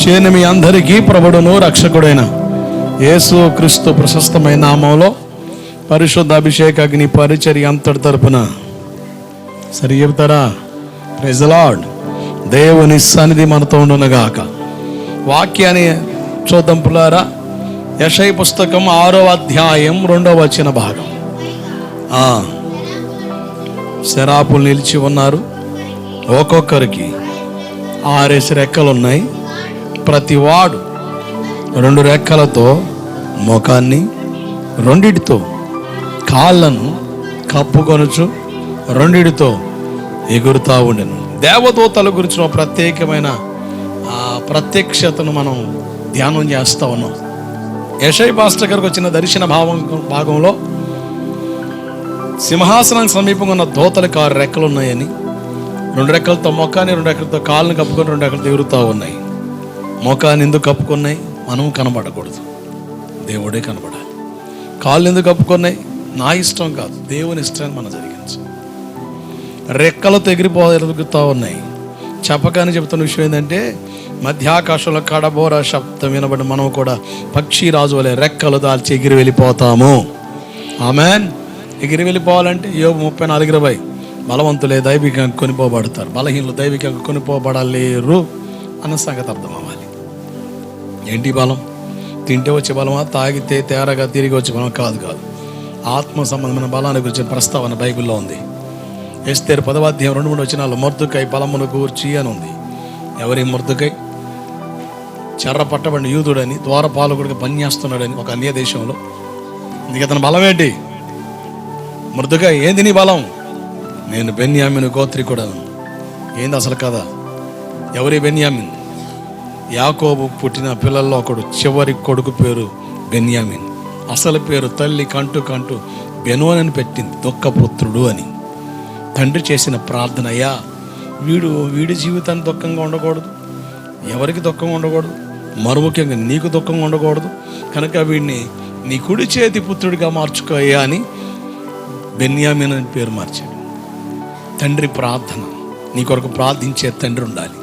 చేయని మీ అందరికీ ప్రభుడును రక్షకుడైన యేసు క్రీస్తు ప్రశస్తమైన నామంలో పరిశుద్ధ అభిషేక అగ్ని పరిచర్య అంతటి తరపున సరి చెబుతారా? Praise the Lord. దేవుని సన్నిధి మనతో ఉండునుగాక. వాక్యాన్ని చూద్దాం పులారా. యెషయా పుస్తకం 6వ అధ్యాయం 2వ వచన భాగం. శరాపులు నిలిచి ఉన్నారు. ఒక్కొక్కరికి 6 రెక్కలు ఉన్నాయి. ప్రతి వాడు 2 రెక్కలతో ముఖాన్ని, 2 కాళ్ళను కప్పుకొనుచు 2 ఎగురుతూ ఉండెను. దేవదూతల గురించిన ప్రత్యేకమైన ప్రత్యక్షతను మనం ధ్యానం చేస్తూ ఉన్నాం. యెషయా పాస్టర్ గారికి వచ్చిన దర్శన భాగంలో సింహాసనానికి సమీపంగా ఉన్న దూతలకు 6 రెక్కలు ఉన్నాయని, 2 రెక్కలతో ముఖాన్ని, 2 రెక్కలతో కాళ్ళని కప్పుకొని 2 రెక్కలతో ఎగురుతూ ఉన్నాయి. ముఖాన్ని ఎందుకు కప్పుకున్నాయి? మనం కనబడకూడదు, దేవుడే కనబడాలి. కాళ్ళు ఎందుకు కప్పుకున్నాయి? నా ఇష్టం కాదు, దేవుని ఇష్టాన్ని మనం జరిగించు. రెక్కలతో ఎగురుతూ ఉన్నాయి. చెప్పగానే చెప్తున్న విషయం ఏంటంటే, మధ్యాకాశంలో కడబోర శబ్దం వినబడి మనం కూడా పక్షిరాజు వలె రెక్కలు దాల్చి ఎగిరి వెళ్ళిపోతాము. ఆమెన్. ఎగిరి వెళ్ళిపోవాలంటే యోబు 34:20 బలవంతులే దైవికంగా కొనిపోబడతారు, బలహీనులు దైవికంగా కొనిపోబడలేరు అన్న సంగతి అర్థం అవ్వాలి. ఏంటి బలం? తింటే వచ్చే బలమా? తాగితే తేరగా తిరిగి వచ్చే బలం కాదు. ఆత్మ సంబంధమైన బలాన్ని గురించి ప్రస్తావన బైబిల్లో ఉంది. ఎస్తేరు 10వ అధ్యాయం 2-3 వచనాల్లో మొర్దెకై బలమును గూర్చి అని ఉంది. ఎవరి మొర్దెకై? చెర్ర పట్టబడిన యూదుడని, ద్వారపాలకుడిగా పనిచేస్తున్నాడని ఒక అన్య దేశంలో. ఇందుకు అతని బలం ఏంటి? మొర్దెకై, ఏంది నీ బలం? నేను బెన్యామీను గోత్రికుడను. ఏంది అసలు కదా? ఎవరి బెన్యామీన్? యాకోబు పుట్టిన పిల్లల్లో ఒకడు, చివరి కొడుకు పేరు బెన్యామీన్. అసలు పేరు తల్లి కంటూ బెనోనని పెట్టింది, దుఃఖపుత్రుడు అని. తండ్రి చేసిన ప్రార్థన, అయ్యా వీడి జీవితాన్ని దుఃఖంగా ఉండకూడదు, ఎవరికి దుఃఖంగా ఉండకూడదు, మరో ముఖ్యంగా నీకు దుఃఖంగా ఉండకూడదు, కనుక వీడిని నీ కుడి చేతి పుత్రుడిగా మార్చుకోయ్యా అని బెన్యామీన్ అని పేరు మార్చాడు. తండ్రి ప్రార్థన. నీ కొరకు ప్రార్థించే తండ్రి ఉండాలి.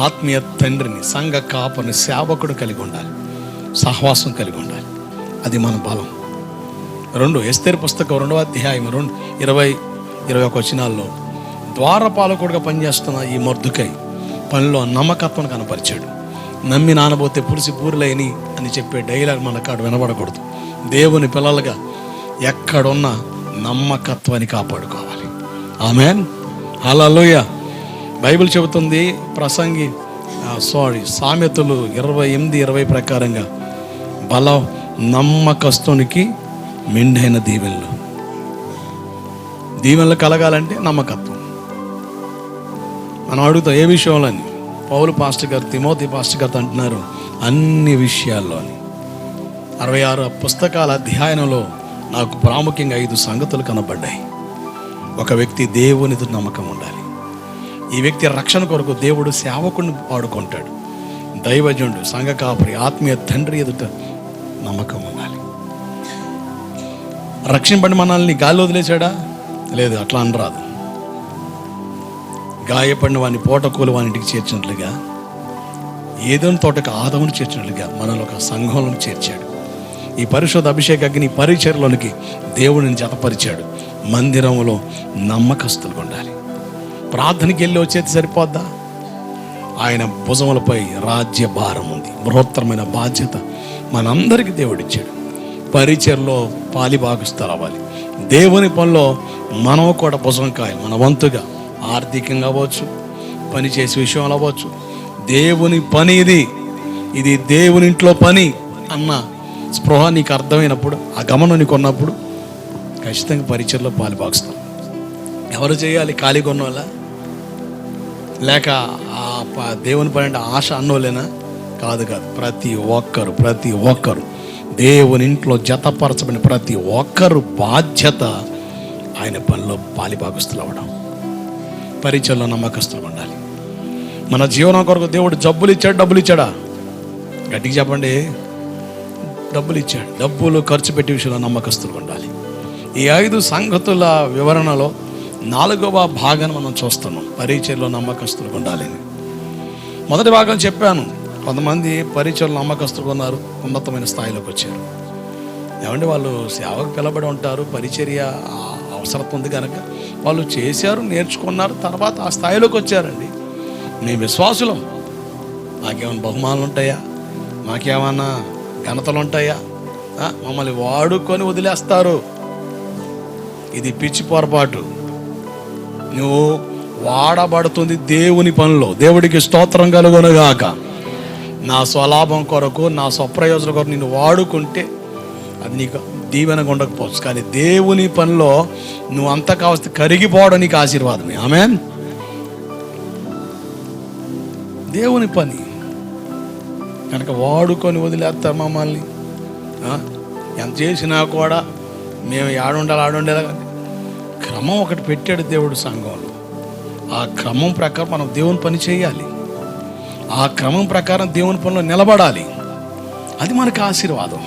ఆత్మీయ తండ్రిని, సంఘ కాపరిని, సేవకుడు కలిగి ఉండాలి, సహవాసం కలిగి ఉండాలి. అది మన బలం. 2 ఎస్తేరు పుస్తకం 2వ అధ్యాయం 20-21 వచనాల్లో ద్వారపాలకుడిగా పనిచేస్తున్న ఈ మొర్దెకై పనిలో నమ్మకత్వం కనపరిచాడు. నమ్మి నానబోతే పులిసి పూరులేని అని చెప్పే డైలాగ్ మన కాడ వినబడకూడదు. దేవుని పిల్లలుగా ఎక్కడున్నా నమ్మకత్వాన్ని కాపాడుకోవాలి. ఆమెన్. హల్లెలూయా. బైబిల్ చెబుతుంది, సామెతలు 28:20 ప్రకారంగా బలం నమ్మకస్తునికి మెండైన దీవెనలు కలగాలంటే నమ్మకత్వం. మనం అడుగుతాం ఏ విషయంలో అని. పౌలు పాస్టర్ గారు తిమోతి పాస్టర్ గారు అంటున్నారు, అన్ని విషయాల్లో అని. 66 పుస్తకాల అధ్యయనంలో నాకు ప్రాముఖ్యంగా 5 సంగతులు కనబడ్డాయి. ఒక వ్యక్తి దేవునితో నమ్మకం ఉండాలి. ఈ వ్యక్తి రక్షణ కొరకు దేవుడు సేవకుడిని వాడుకుంటాడు. దైవజనుడు, సంఘ కాపరి, ఆత్మీయ తండ్రి ఎదుట నమ్మకం ఉండాలి. రక్షింపడి మనల్ని గాలి వదిలేశాడా? లేదు, అట్లా అనరాదు. గాయపడిన వాడిని పోటకూలు వాని ఇంటికి చేర్చినట్లుగా, ఏదోని తోటకు ఆదమును చేర్చినట్లుగా మనలో ఒక సంఘంలో చేర్చాడు. ఈ పరిశుద్ధ అభిషేక అగ్ని పరిచర్లోనికి దేవుడిని జతపరిచాడు. మందిరంలో నమ్మకస్తులుగా ఉండాలి. ప్రార్థనకి వెళ్ళి వచ్చేది సరిపోద్దా? ఆయన భుజములపై రాజ్య భారం ఉంది. బృహత్తరమైన బాధ్యత మనందరికీ దేవుడిచ్చాడు. పరిచర్లో పాలిభాగస్తులు అవ్వాలి. దేవుని పనిలో మనం కూడా భుజం కాయాలి. మన వంతుగా ఆర్థికంగా అవ్వచ్చు, పని చేసే విషయంలో అవ్వచ్చు. దేవుని పని ఇది దేవుని ఇంట్లో పని అన్న స్పృహ నీకు అర్థమైనప్పుడు, ఆ గమనం నీకు ఉన్నప్పుడు ఖచ్చితంగా పరిచర్లో పాలిభాగస్తాం. ఎవరు చేయాలి? ఖాళీగా ఉన్నోళ్ళ, లేక దేవుని పని అంటే ఆశ అన్నోళ్ళేనా? కాదు. ప్రతి ఒక్కరు దేవుని ఇంట్లో జతపరచబడిన ప్రతి ఒక్కరు బాధ్యత ఆయన పనిలో పాలిభాగస్తులు అవ్వడం. పరిచర్లో నమ్మకస్తులు ఉండాలి. మన జీవనం కొరకు దేవుడు డబ్బులు ఇచ్చాడా? గట్టిగా చెప్పండి. డబ్బులు ఇచ్చాడు. డబ్బులు ఖర్చు పెట్టే విషయంలో నమ్మకస్తులు ఉండాలి. ఈ 5 సంగతుల వివరణలో 4వ భాగాన్ని మనం చూస్తున్నాం. పరిచర్లో నమ్మకస్తులు ఉండాలని. మొదటి భాగం చెప్పాను, కొంతమంది పరిచయలు నమ్మకస్తులు ఉన్నారు, ఉన్నతమైన స్థాయిలోకి వచ్చారు. ఏమంటే వాళ్ళు సేవకు పిలబడి ఉంటారు, పరిచర్య అవసరం ఉంది కనుక వాళ్ళు చేశారు, నేర్చుకున్నారు, తర్వాత ఆ స్థాయిలోకి వచ్చారండి. మేము విశ్వాసులం, మాకేమైనా బహుమానాలు ఉంటాయా, మాకేమన్నా ఘనతలు ఉంటాయా? మమ్మల్ని వాడుకొని వదిలేస్తారు. ఇది పిచ్చి పొరపాటు. నువ్వు వాడబడుతుంది దేవుని పనిలో. దేవుడికి స్తోత్రం కలుగునుగాక. నా స్వలాభం కొరకు, నా స్వప్రయోజనం కొరకు నిన్ను వాడుకుంటే అది నీకు దీవెనగా ఉండకపోవచ్చు, కానీ దేవుని పనిలో నువ్వు అంత కావస్తే కరిగిపోవడం నీకు ఆశీర్వాదమే. ఆమేన్. దేవుని పని కనుక వాడుకొని వదిలేస్తారు మమ్మల్ని. ఎంత చేసినా కూడా మేము ఆడుండాలి కానీ క్రమం ఒకటి పెట్టాడు దేవుడు సంఘంలో. ఆ క్రమం ప్రకారం మనం దేవుని పని చేయాలి, ఆ క్రమం ప్రకారం దేవుని పనిలో నిలబడాలి. అది మనకు ఆశీర్వాదం.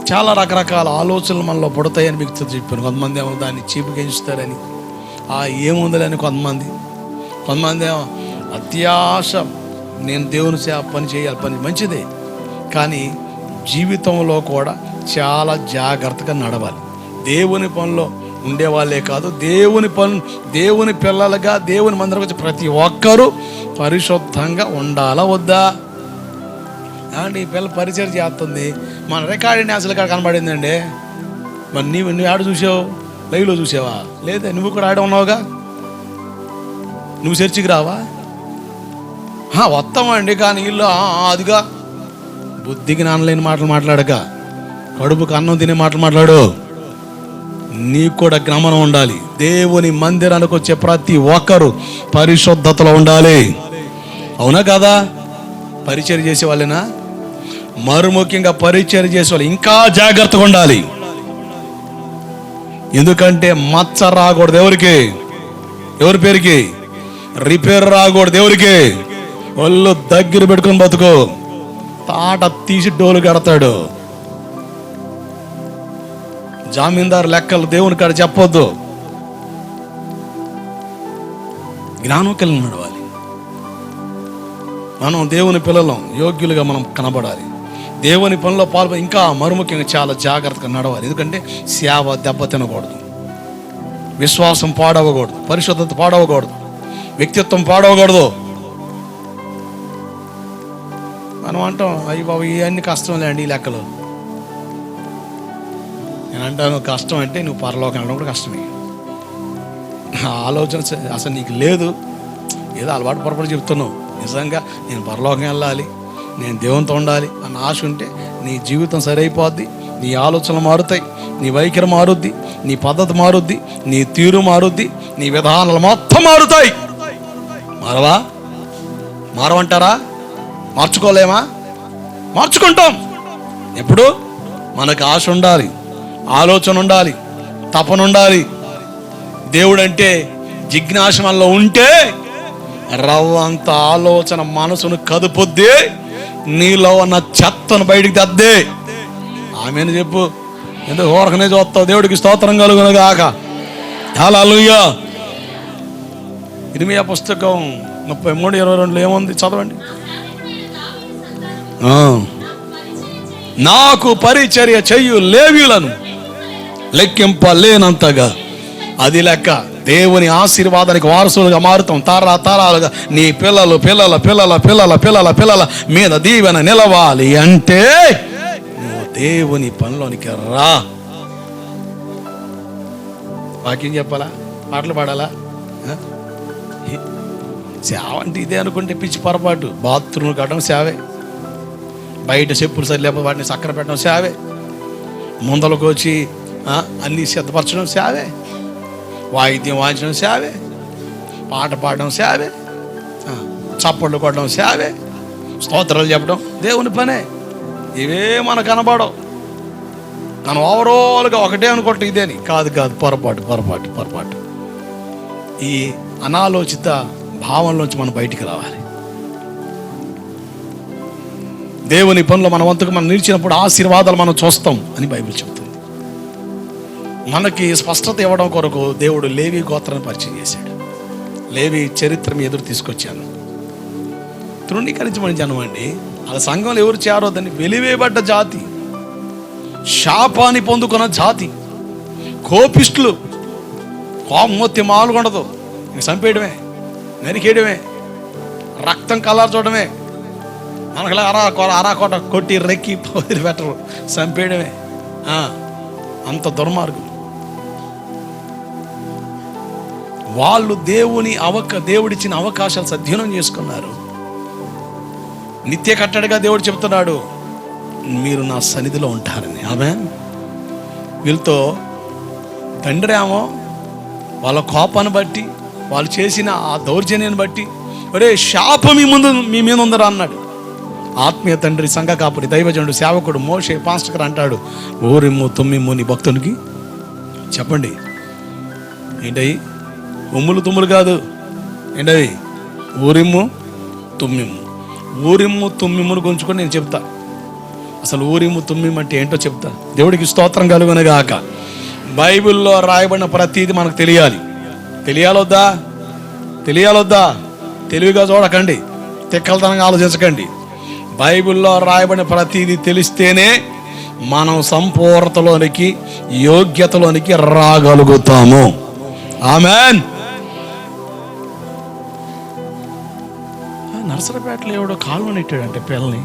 చాలా రకరకాల ఆలోచనలు మనలో పడతాయని మీకు చెప్పాను. కొంతమంది ఏమో దాన్ని చీపుకెంచుతారని, ఏముందని కొంతమంది ఏమో అత్యాశ, నేను దేవుని పని చేయాలి, పని మంచిదే, కానీ జీవితంలో కూడా చాలా జాగ్రత్తగా నడవాలి. దేవుని పనిలో ఉండేవాళ్ళే కాదు, దేవుని పిల్లలుగా దేవుని మందిరం వచ్చి ప్రతి ఒక్కరూ పరిశుద్ధంగా ఉండాలా వద్దా? అంటే ఈ పిల్ల పరిచయం చేస్తుంది, మన రికార్డింగ్ అసలు ఇక్కడ కనబడిందండి. మరి నువ్వు ఆడ చూసావు, లైవ్లో చూసావా? లేదా నువ్వు కూడా ఆడ ఉన్నావుగా, నువ్వు చర్చికి రావా? వస్తామండి, కానీ వీళ్ళు అదిగా బుద్ధికి నాన్నలేని మాటలు మాట్లాడక, కడుపుకు అన్నం తినే మాటలు మాట్లాడు. నీకు కూడా గమనం ఉండాలి. దేవుని మందిరానికి వచ్చే ప్రతి ఒక్కరు పరిశుద్ధతలో ఉండాలి. అవునా కదా? పరిచయం చేసే వాళ్ళేనా? మరి ముఖ్యంగా పరిచయం చేసే వాళ్ళు ఇంకా జాగ్రత్తగా ఉండాలి. ఎందుకంటే మచ్చ రాకూడదు ఎవరికి, ఎవరి పేరుకి రిపేర్ రాకూడదు ఎవరికి. వాళ్ళు దగ్గర పెట్టుకుని బతుకో, తాట తీసి డోలు కడతాడు. జామీందారు లెక్కలు దేవుని కాడ చెప్పొద్దు. జ్ఞానం కలిగి నడవాలి. మనం దేవుని పిల్లలం, యోగ్యులుగా మనం కనబడాలి. దేవుని పనిలో పాల్గొని ఇంకా మరుముఖ్యంగా చాలా జాగ్రత్తగా నడవాలి. ఎందుకంటే సేవ దెబ్బ తినకూడదు, విశ్వాసం పాడవకూడదు, పరిశుద్ధత పాడవకూడదు, వ్యక్తిత్వం పాడవకూడదు. మనం అంటాం, అయ్యి బాబు ఇవన్నీ కష్టం లేండి ఈ లెక్కలు. నేను అంటాను, కష్టం అంటే నువ్వు పరలోకం వెళ్ళడం కూడా కష్టమే. ఆలోచన అసలు నీకు లేదు, ఏదో అలవాటు పొరపాటు చెప్తున్నావు. నిజంగా నేను పరలోకం వెళ్ళాలి, నేను దేవునితో ఉండాలి అన్న ఆశ ఉంటే నీ జీవితం సరైపోద్ది. నీ ఆలోచనలు మారుతాయి, నీ వైఖరి మారుద్ది, నీ పద్ధతి మారుద్ది, నీ తీరు మారుద్ది, నీ విధానాలు మొత్తం మారుతాయి. మారవంటారా? మార్చుకోలేమా? మార్చుకుంటాం. ఎప్పుడు మనకు ఆశ ఉండాలి, ఆలోచన ఉండాలి, తపన ఉండాలి. దేవుడు అంటే జిజ్ఞాసనలో ఉంటే రవ్వంత ఆలోచన మనసును కదుపుద్ది, నీలో ఉన్న చెత్తను బయటికి తెద్దే. ఆమెను చెప్పు. ఎందుకు ఊరకనే చూస్తావు? దేవుడికి స్తోత్రం కలుగునుగాక. హల్లెలూయా. ఇర్మీయా పుస్తకం 33:22 ఏముంది? చదవండి. నాకు పరిచర్య చెయ్యు లేవీయులను లెక్కింపలేనంతగా. అది లెక్క. దేవుని ఆశీర్వాదానికి వారసులుగా మారుతాం. తరాలుగా నీ పిల్లల పిల్లల పిల్లల పిల్లల పిల్లల పిల్లల మీద దీవెన నిలవాలి అంటే నువ్వు దేవుని పనిలోనికి రా. వాక్యం చెప్పాలా, పాటలు పాడాలా? సేవ అంటే ఇదే అనుకుంటే పిచ్చి పొరపాటు. బాత్రూమ్లు కట్టడం సేవే, బయట చెప్పులు సరి లేకపోతే వాటిని చక్కర పెట్టడం సేవే, ముందలకు వచ్చి అన్నీ సిద్ధపరచడం సేవే, వాయిద్యం వాయించడం సేవే, పాట పాడడం సేవే, చప్పట్లు కొట్టడం సేవే, స్తోత్రాలు చెప్పడం దేవుని పనే. ఇవే మనకు కనబడవు. మనం ఓవరాల్గా ఒకటే అనుకుంటే ఇదేని. కాదు, పొరపాటు. ఈ అనాలోచిత భావంలోంచి మనం బయటికి రావాలి. దేవుని పనులు మన వంతుకు మనం నిలిచినప్పుడు ఆశీర్వాదాలు మనం చూస్తాం అని బైబిల్ చెబుతుంది. మనకి స్పష్టత ఇవ్వడం కొరకు దేవుడు లేవి గోత్రాన్ని పరిచయం చేశాడు. లేవి చరిత్ర మీ ఎదురు తీసుకొచ్చాను. తృణీకరించమని జనం అండి. వాళ్ళ సంఘంలో ఎవరు చేరొద్దని వెలివేయబడ్డ జాతి, శాపాన్ని పొందుకున్న జాతి, కోపిస్టులు. కోపం మొత్తం మాలుకొండదు, చంపేయడమే, నరికేయడమే, రక్తం కలార్చడమే. మనకు అరాకోట కొట్టి రెక్కి వదిలి పెట్టరు, చంపేయడమే. అంత దుర్మార్గం వాళ్ళు. దేవుడిచ్చిన అవకాశాలు సద్వినియోగం చేసుకున్నారు. నిత్య కట్టడిగా దేవుడు చెప్తున్నాడు, మీరు నా సన్నిధిలో ఉంటారని. ఆమేన్. వీళ్ళతో తండ్రి ఏమో వాళ్ళ కోపాన్ని బట్టి, వాళ్ళు చేసిన ఆ దౌర్జన్యాన్ని బట్టి, ఒరే శాపం మీ మీద ఉందరా అన్నాడు. ఆత్మీయ తండ్రి, సంఘ కాపురి, దైవజనుడు, సేవకుడు మోషే పాస్టర్ అంటాడు, ఊరిమ్ము తుమ్మిమ్ము నీ భక్తునికి చెప్పండి. ఏంటవి? ఉమ్ములు తుమ్ములు కాదు, ఏంటవి? ఊరిమ్ము తుమ్మిమ్ము. ఊరిమ్ము తుమ్మిమ్మును గుంచుకొని నేను చెప్తా. అసలు ఊరిమ్ము తుమ్మిమ్ము అంటే ఏంటో చెప్తా. దేవుడికి స్తోత్రం కలుగునగాక. బైబిల్లో రాయబడిన ప్రతిదీ మనకు తెలియాలి. తెలియాలొద్దా? తెలివిగా చూడకండి, తిక్కలతనంగా ఆలోచించకండి. బైబిల్లో రాయబడిన ప్రతిదీ తెలిస్తేనే మనం సంపూర్ణతలోనికి, యోగ్యతలోనికి రాగలుగుతాము. ఆమేన్. నర్సరపేటలో ఎవడో కాలువ నెట్టాడంటే పిల్లల్ని,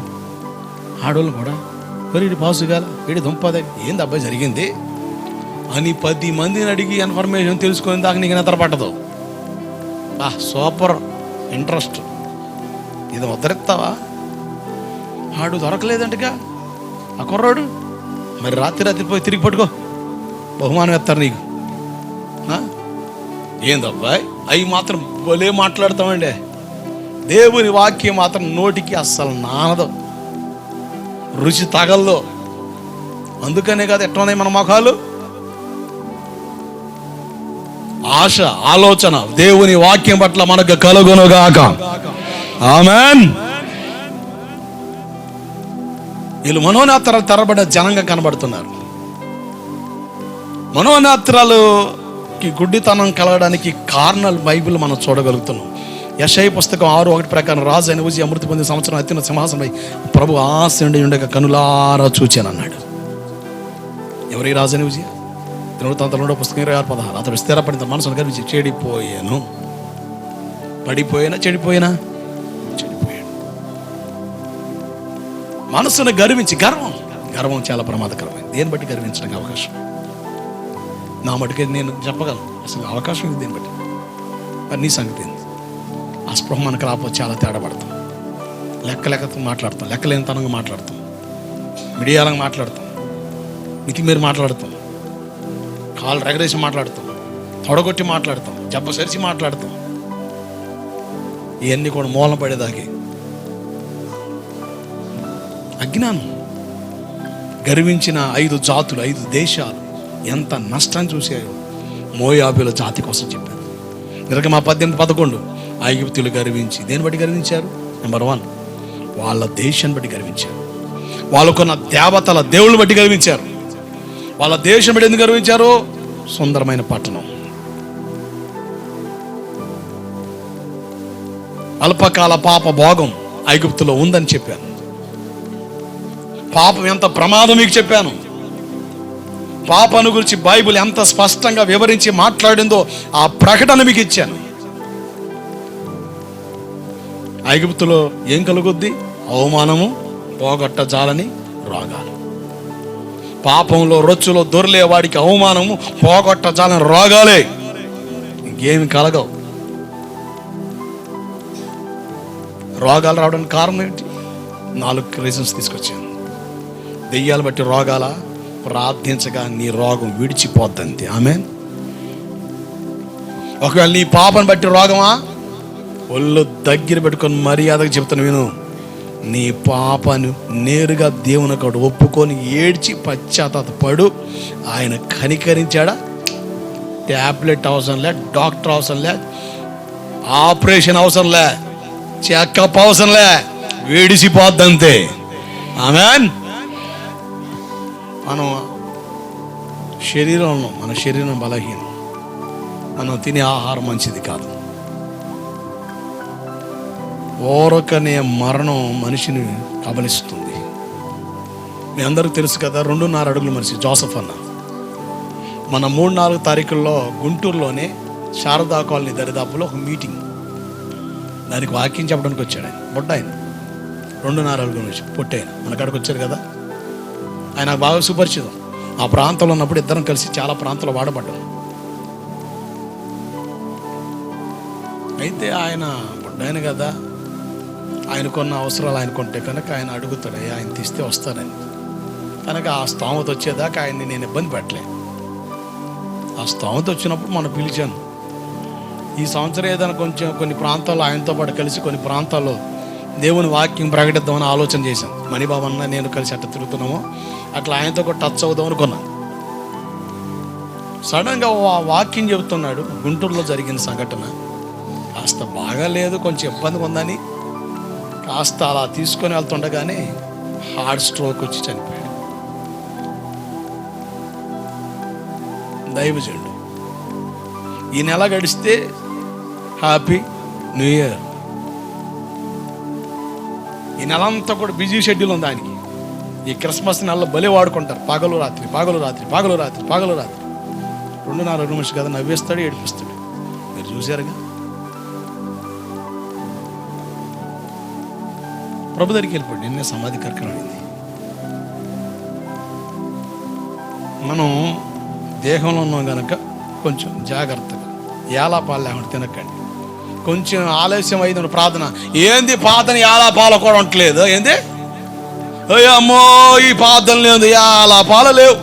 ఆడోళ్ళు కూడా, వీడి పాసుగాల, వీడి దుంపదే, ఏంది అబ్బాయి జరిగింది అని 10 మందిని అడిగి ఇన్ఫర్మేషన్ తెలుసుకునే దాకా నీకు నిద్ర పట్టదు. Super interest. ఇది ఉద్ధరిస్తావా? ఆడు దొరకలేదంటగా ఆ కుర్రాడు, మరి రాత్రి పోయి తిరిగి పట్టుకో, బహుమానం ఇస్తారు నీకు. ఏందబ్బాయి అవి మాత్రం భలే మాట్లాడతామండి. దేవుని వాక్యం మాత్రం నోటికి అస్సలు నానదు, రుచి తగలదు. అందుకనే కదా ఎట్లున్నాయి మన ముఖాలు. ఆశ, ఆలోచన దేవుని వాక్యం పట్ల మనకు కలుగునుగాక. ఆమేన్. వీళ్ళు మనోనేత్రాలు తెరబడ్డ జనంగా కనబడుతున్నారు. మనోనేత్రాలకి గుడ్డితనం కలగడానికి కారణాలు బైబిల్ మనం చూడగలుగుతున్నాం. యెషయా పుస్తకం 6:1 ప్రకారం, రాజు అయిన ఉజ్జియా మృతి పొందిన సంవత్సరం అత్యున్నత సింహాసనపై ప్రభు ఆసీనుడై ఉండగా కనులారా చూచానన్నాడు. ఎవరి రాజు అయిన ఉజ్జియా? దినవృత్తాంతాల పుస్తకం 26:16. అతడు స్థిరపడిన మనసును గర్వించి చెడిపోయాను. చెడిపోయాను. మనసును గర్వించి, గర్వం చాలా ప్రమాదకరమైంది. దేని బట్టి గర్వించడానికి అవకాశం? నా మటుకే నేను చెప్పగలను, అసలు అవకాశం ఇది దేని బట్టి. మరి నీ సంగతి ఏంది? ఆ స్పృహ మనకు రాకపోతే చాలా తేడా పడతాం. లెక్కతో మాట్లాడతాం, లెక్కలేనితనంగా మాట్లాడతాం, మిడియాలంగా మాట్లాడతాం, మీరు మాట్లాడతాం, కాళ్ళు రెగరేసి మాట్లాడతాం, తొడగొట్టి మాట్లాడతాం, జబ్బ సరిచి మాట్లాడతాం. ఇవన్నీ కూడా మూలం పడేదాకే అజ్ఞానం. గర్వించిన 5 జాతులు, 5 దేశాలు ఎంత నష్టాన్ని చూశాయో మోయాబీల జాతి కోసం చెప్పారు. నిర్గమ 18:11 ఐగుప్తులు గర్వించి దేని బట్టి గర్వించారు? నెంబర్ 1, వాళ్ళ దేశాన్ని బట్టి గర్వించారు. వాళ్ళకున్న దేవతల దేవుళ్ళని బట్టి గర్వించారు. వాళ్ళ దేశం బట్టి ఎందుకు గర్వించారు? సుందరమైన పట్టణం, అల్పకాల పాప భోగం ఐగుప్తులో ఉందని చెప్పాను. పాపం ఎంత ప్రమాదం మీకు చెప్పాను. పాపాను గురించి బైబిల్ ఎంత స్పష్టంగా వివరించి మాట్లాడిందో ఆ ప్రకటన మీకు ఇచ్చాను. ఐగుప్తులో ఏం కలుగుద్ది? అవమానము, పోగొట్ట జాలని రోగాలు. పాపంలో, రొచ్చులో దొర్లే వాడికి అవమానము, పోగొట్ట జాలని రోగాలే, ఇంకేమి కలగవు. రోగాలు రావడానికి కారణం ఏంటి? 4 రీజన్స్ తీసుకొచ్చాను. దెయ్యాలు బట్టి రోగాల, ప్రార్థించగా నీ రోగం విడిచిపోద్దంతే. ఆమేన్. ఒకవేళ నీ పాపను బట్టి రోగమా, ఒళ్ళు దగ్గర పెట్టుకొని మర్యాదగా చెప్తాను విను. నీ పాపను నేరుగా దేవుని కాడు ఒప్పుకొని ఏడ్చి పశ్చాత్తాపడు. ఆయన కనికరించాడా? ట్యాబ్లెట్ అవసరం లే, డాక్టర్ అవసరం లే, ఆపరేషన్ అవసరం లే, చెకప్ అవసరం లే, విడిచిపోద్దంతే. ఆమేన్. మన శరీరం బలహీనం, మనం తినే ఆహారం మంచిది కాదు. ఓరకనే మరణం మనిషిని కబలిస్తుంది. మీ అందరికీ తెలుసు కదా, 2.5 అడుగుల మనిషి జోసఫ్ అన్న. మన 3-4 తారీఖుల్లో గుంటూరులోనే శారదా కాలనీ దరిదాపులో ఒక మీటింగ్, దానికి వాక్యం చెప్పడానికి వచ్చాడు ఆయన. బొడ్డ ఆయన, 2.5 అడుగుల మనిషి, పొట్టాయన. మన కాడికి వచ్చారు కదా, ఆయన బాగా సుపరిచితం. ఆ ప్రాంతంలో ఉన్నప్పుడు ఇద్దరం కలిసి చాలా ప్రాంతాల్లో వాడబడ్డాం. అయితే ఆయన బొడ్డాయన కదా, ఆయనకున్న అవసరాలు ఆయనకుంటే కనుక ఆయన అడుగుతాడు, ఆయన తీస్తే వస్తానని. కనుక ఆ స్తోమత వచ్చేదాకా ఆయన్ని నేను ఇబ్బంది పెట్టలే. ఆ స్తోమత వచ్చినప్పుడు మనం పిలిచాను. ఈ సంవత్సరం ఏదైనా కొన్ని ప్రాంతాల్లో ఆయనతో పాటు కలిసి కొన్ని ప్రాంతాల్లో దేవుని వాక్యం ప్రకటిద్దామని ఆలోచన చేశాను. మణిబాబు అన్న నేను కలిసి అట్లా తిరుగుతున్నాము, అట్లా ఆయనతో కూడా టచ్ అవుదాం అనుకున్నాను. సడన్గా వాక్యం చెబుతున్నాడు. గుంటూరులో జరిగిన సంఘటన కాస్త బాగాలేదు, కొంచెం ఇబ్బందిగా ఉందని కాస్త అలా తీసుకొని వెళ్తుండగానే హార్ట్ స్ట్రోక్ వచ్చి చనిపోయాడు. దైవజనుడు. ఈ నెల గడిస్తే హ్యాపీ న్యూ ఇయర్. ఈ నెల అంతా కూడా బిజీ షెడ్యూల్ ఉంది ఆయనకి. ఈ క్రిస్మస్ నెలలో బలి వాడుకుంటారు, పగలు రాత్రి 2.5 నిమిషం కదా, నవ్వేస్తాడు, ఏడిపిస్తాడు. మీరు చూశారుగా. ప్రభు దగ్గరికి వెళ్ళిపోయి నిన్నే సమాధి కార్యక్రమం అయింది. మనం దేహంలో ఉన్నాం కనుక కొంచెం జాగ్రత్తగా ఏలాపాలు లేకుండా తినకండి. కొంచెం ఆలస్యం అయింది ప్రార్థన. ఏంది ప్రార్థన ఏలాపాలు కూడా ఉండట్లేదు, ఏంది అమ్మో ఈ ప్రార్థన లేదు, ఏలాపాలు లేవు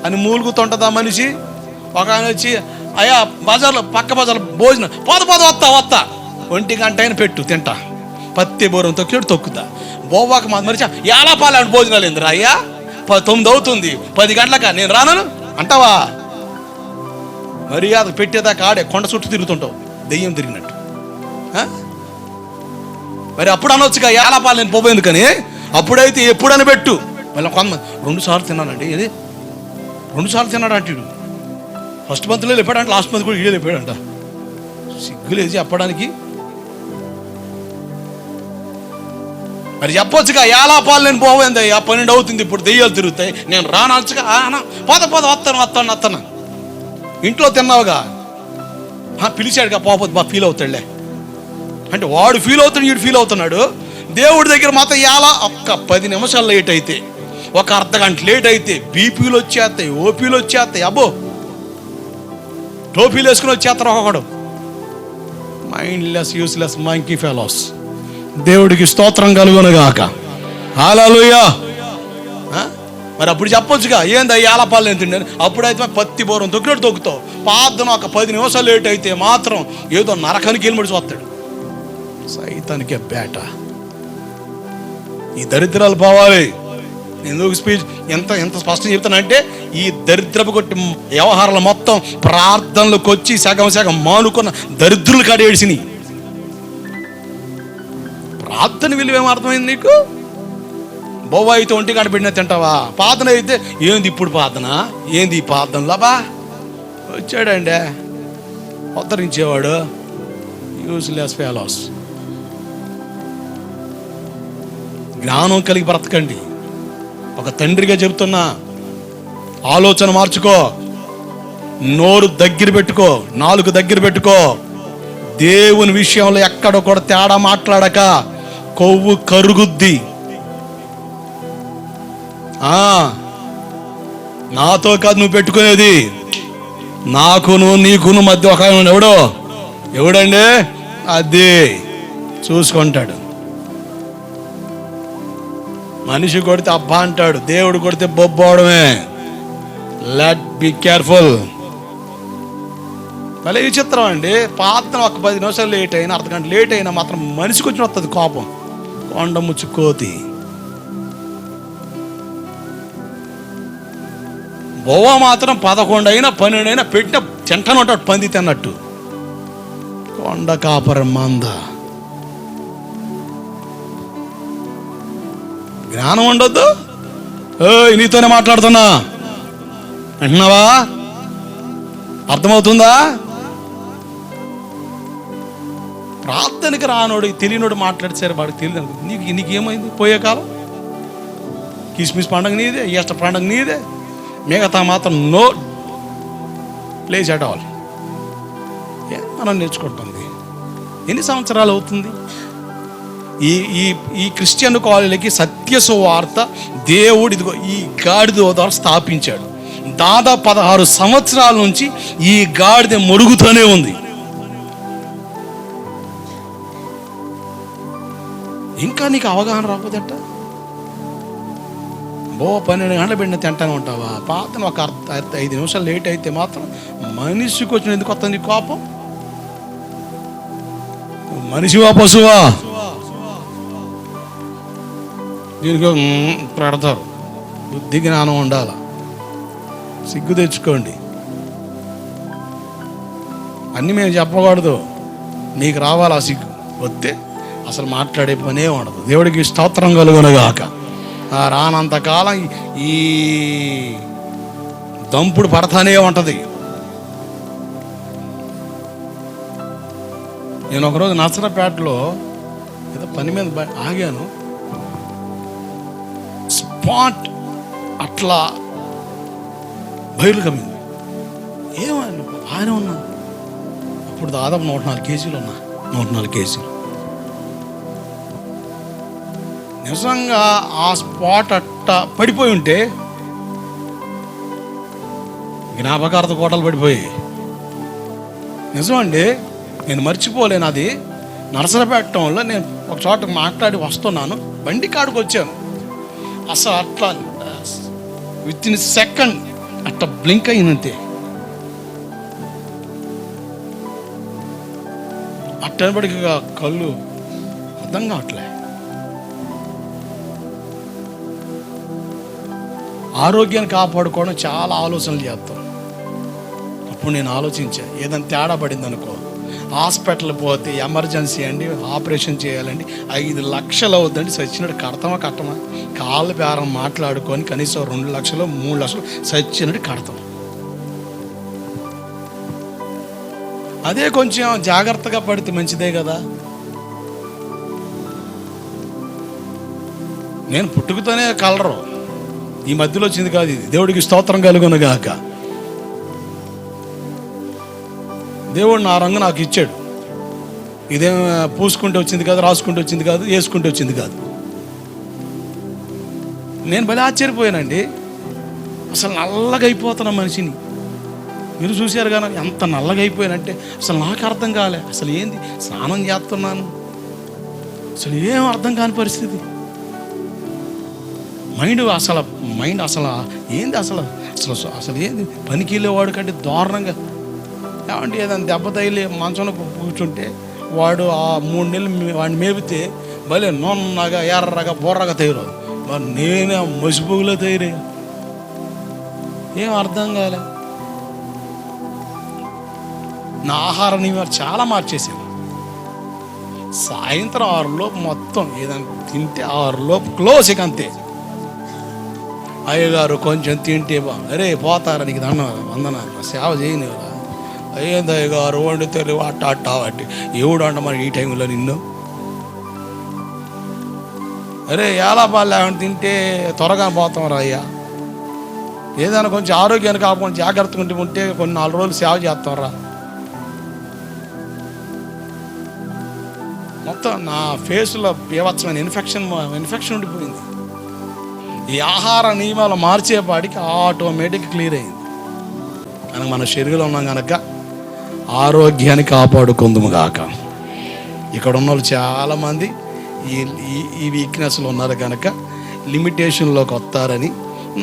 అని మూలుగుతుంటుందా మనిషి. ఒక ఆయన వచ్చి, అయ్యా బజార్లో పక్క బజార్లో భోజనం వస్తా 1 గంట అయినా పెట్టు తింటా, పత్తి బోరం తొక్కుతా బోవాక మరిచా ఏలాపాలు అంటే భోజనాలు ఏందిరా అయ్యా, 9 అవుతుంది, 10 గంటలకా నేను రాను అంటావా? మర్యాద పెట్టేదాకా ఆడే కొండ చుట్టూ తిరుగుతుంటావు దెయ్యం తిరిగినట్టు. మరి అప్పుడు అనొచ్చుగా ఏలాపాలు నేను పోపోయింది, కానీ అప్పుడైతే ఎప్పుడని పెట్టు. మళ్ళీ 2 సార్లు తిన్నానండి, ఏది 2 సార్లు తిన్నాడు అంటే ఫస్ట్ మంత్లో లేపాడంట, లాస్ట్ మంత్ కూడా ఇడే లేపాడంట. సిగ్గులేసి చెప్పడానికి. మరి చెప్పొచ్చుగా ఏలాపాలు నేను పోయింది, 12 అవుతుంది, ఇప్పుడు దెయ్యాలు తిరుగుతాయి, నేను రానొచ్చుగా. వస్తాను ఇంట్లో తిన్నావుగా, పిలిచాడుగా, పోకపోతే ఫీల్ అవుతాడులే అంటే వాడు ఫీల్ అవుతాడు, వీడు ఫీల్ అవుతున్నాడు. దేవుడి దగ్గర మాత్రం ఒక్క 10 నిమిషాలు లేట్ అయితే, ఒక అర్ధగంట లేట్ అయితే బీపీలు వచ్చేస్తాయి, ఓపీలు వచ్చేస్తాయి. అబ్బో టోపీలు వేసుకుని వచ్చేస్తారు ఒకడు. Mindless useless monkey fellows. దేవుడికి స్తోత్రం కలుగునుగాక. హల్లెలూయా. మరి అప్పుడు చెప్పొచ్చుగా, ఏంది ఏలాపాలు నేను తిండి. అప్పుడైతే పత్తి బోరం తొక్కుతావు. ప్రార్థన ఒక 10 నిమిషాలు లేట్ అయితే మాత్రం ఏదో నరకానికి వెళ్ళి వస్తాడు. సైతానికే బేట. ఈ దరిద్రాలు పోవాలి. ఎందుకు స్పీచ్ ఎంత స్పష్టంగా చెప్తానంటే, ఈ దరిద్రపు కొట్టి వ్యవహారాలు మొత్తం ప్రార్థనలకు వచ్చి సగం మానుకున్న దరిద్రులు కాడ ఏడిసినాయి. ప్రార్థన విలువ ఏమర్థమైంది నీకు? బొవ్వ అయితే 1 గంట పెట్టినా తింటావా? ప్రార్థన అయితే ఏంది ఇప్పుడు ప్రార్థన, ఏంది ఈ ప్రార్థనలో బా వచ్చాడండి ఉద్ధరించేవాడు. Useless fellows. జ్ఞానం కలిగి బ్రతకండి. ఒక తండ్రిగా చెబుతున్నా, ఆలోచన మార్చుకో, నోరు దగ్గర పెట్టుకో, నాలుగు దగ్గర పెట్టుకో. దేవుని విషయంలో ఎక్కడ కూడా తేడా మాట్లాడక, కొవ్వు కరుగుద్ది. నాతో కాదు నువ్వు పెట్టుకునేది, నాకును నీకును మధ్య ఒక ఎవడండి అది చూసుకుంటాడు. మనిషి కొడితే అబ్బా అంటాడు, దేవుడు కొడితే బొబ్బవడమే. Let be careful. మళ్ళీ విచిత్రం అండి, ప్రార్థన ఒక 10 నిమిషాలు లేట్ అయినా, అర్ధగంట లేట్ అయినా మాత్రం మనిషికి వచ్చి వస్తుంది కోపం. కొండ ముచ్చు కోతి. బొవ్వ మాత్రం 11 అయినా 12 అయినా పెట్టిన చెంటను ఉంటాడు, పంది తిన్నట్టు. కొండ కాపరం మంద. జ్ఞానం ఉండొద్దు. నీతోనే మాట్లాడుతున్నా, అంటున్నావా? అర్థమవుతుందా? ప్రార్థనకి రానోడు తెలియనోడు మాట్లాడితే వాడికి తెలియదు అనుకో. నీకేమైంది? పోయే కాలం కిస్మిస్ పండుగ నీదే, ఈస్టర్ పండుగ నీదే, మిగతా మాత్రం నో ప్లేస్ అట్ ఆల్. మనం నేర్చుకుంటుంది. ఎన్ని సంవత్సరాలు అవుతుంది? ఈ క్రిస్టియన్ కాలేజీలకి సత్య సువార్త దేవుడు ఇదిగో ఈ గాడిద ద్వారా స్థాపించాడు. దాదాపు 16 సంవత్సరాల నుంచి ఈ గాడిద మరుగుతూనే ఉంది. ఇంకా నీకు అవగాహన రాకపోతేట 12 గంటలు పెట్టిన తింటానే ఉంటావా? పాతను ఒక 5 నిమిషాలు లేట్ అయితే మాత్రం మనిషికి వచ్చిన ఎందుకు వస్తుంది కోపం? మనిషివా పశువా? దీనికి పెడతారు. బుద్ధి జ్ఞానం ఉండాల. సిగ్గు తెచ్చుకోండి. అన్నీ మేము చెప్పకూడదు, నీకు రావాలి ఆ సిగ్గు. వస్తే అసలు మాట్లాడే పనే ఉండదు. దేవుడికి స్తోత్రం కలుగునుగాక. రానంతకాలం ఈ దంపుడు పడతానే ఉంటుంది. నేను ఒకరోజు నర్సరాపేటలో ఏదో పని మీద ఆగాను. స్పాట్ అట్లా బయలు కమ్మింది. ఏమని ఆయన ఉన్నా అప్పుడు దాదాపు 104 కేజీలు ఉన్నా. 104 కేజీలు నిజంగా ఆ స్పాట్ అట్ట పడిపోయి ఉంటే జ్ఞాపకార్థ కోటలు పడిపోయాయి. నిజమండి, నేను మర్చిపోలేను. అది నర్సరాపేటలో నేను ఒక చోట మాట్లాడి వస్తున్నాను, బండి కాడికి వచ్చాను. అసలు అట్లా విత్ ఇన్ సెకండ్ అట్లా బ్లింక్ అయిందంతే. అట్టబడికి కళ్ళు అర్థం కావట్లే. ఆరోగ్యాన్ని కాపాడుకోవడం చాలా ఆలోచనలు చేస్తాం. అప్పుడు నేను ఆలోచించా, ఏదైనా తేడా పడింది అనుకో, హాస్పిటల్ పోతే ఎమర్జెన్సీ అండి, ఆపరేషన్ చేయాలండి, 5 లక్షలు అవుద్దండి. సచ్చినట్టు కడతామా? కాళ్ళు బేరం మాట్లాడుకొని కనీసం 2 లక్షలు 3 లక్షలు సచ్చినట్టు కడతాం. అదే కొంచెం జాగ్రత్తగా పడితే మంచిదే కదా. నేను పుట్టుకతోనే కలరు, ఈ మధ్యలో వచ్చింది కాదు ఇది. దేవుడికి స్తోత్రం కలుగునుగాక. దేవుడు నా రంగు నాకు ఇచ్చాడు. ఇదేం పూసుకుంటూ వచ్చింది కాదు, రాసుకుంటూ వచ్చింది కాదు, వేసుకుంటూ వచ్చింది కాదు. నేను భలే ఆశ్చర్యపోయానండి. అసలు నల్లగా అయిపోతున్న మనిషిని మీరు చూశారు కానీ ఎంత నల్లగా అయిపోయానంటే అసలు నాకు అర్థం కాలే. అసలు ఏంది, స్నానం చేస్తున్నాను, అసలు ఏం అర్థం కాని పరిస్థితి. మైండ్ అసలు ఏంది, అసలు ఏంది, పనికి వెళ్ళేవాడు కంటే దారుణంగా. ఏమంటే ఏదైనా దెబ్బ తగిలి మంచంలో కూర్చుంటే వాడు ఆ 3 నెలలు వాడిని మేపితే భలే నొన్నగా ఎర్రగా బొర్రగా తయారదు. మరి నేనే మసిపుగులో తయారయ్యా. ఏం అర్థం కాలే. నా ఆహార నియమాలు చాలా మార్చేసాను. సాయంత్రం 6 లోపు మొత్తం ఏదైనా తింటే 6 లోపు క్లోజ్. ఇక అంతే. అయ్యగారు కొంచెం తింటే అరే పోతారా, నీకు వందనాలు సేవ చేయని కదా. అయ్యింది అయ్యగారు వండితే అట్ట వాటి ఎవడు అంట మరి ఈ టైంలో నిన్ను. అరే ఎలా బాగా తింటే త్వరగా పోతాం రా అయ్యా. ఏదైనా కొంచెం ఆరోగ్యాన్ని కాకుండా జాగ్రత్తగా ఉంటే కొన్ని 4 రోజులు సేవ చేస్తాం రా. మొత్తం నా ఫేస్లో బీభత్సమైన ఇన్ఫెక్షన్ ఉండిపోయింది. ఈ ఆహార నియమాలు మార్చేపాటికి ఆటోమేటిక్ క్లియర్ అయింది. కనుక మన శరీరంలో ఉన్నాం కనుక ఆరోగ్యాన్ని కాపాడుకుందుము గాక. ఇక్కడ ఉన్న వాళ్ళు చాలామంది ఈ వీక్నెస్లో ఉన్నారు కనుక లిమిటేషన్లోకి వస్తారని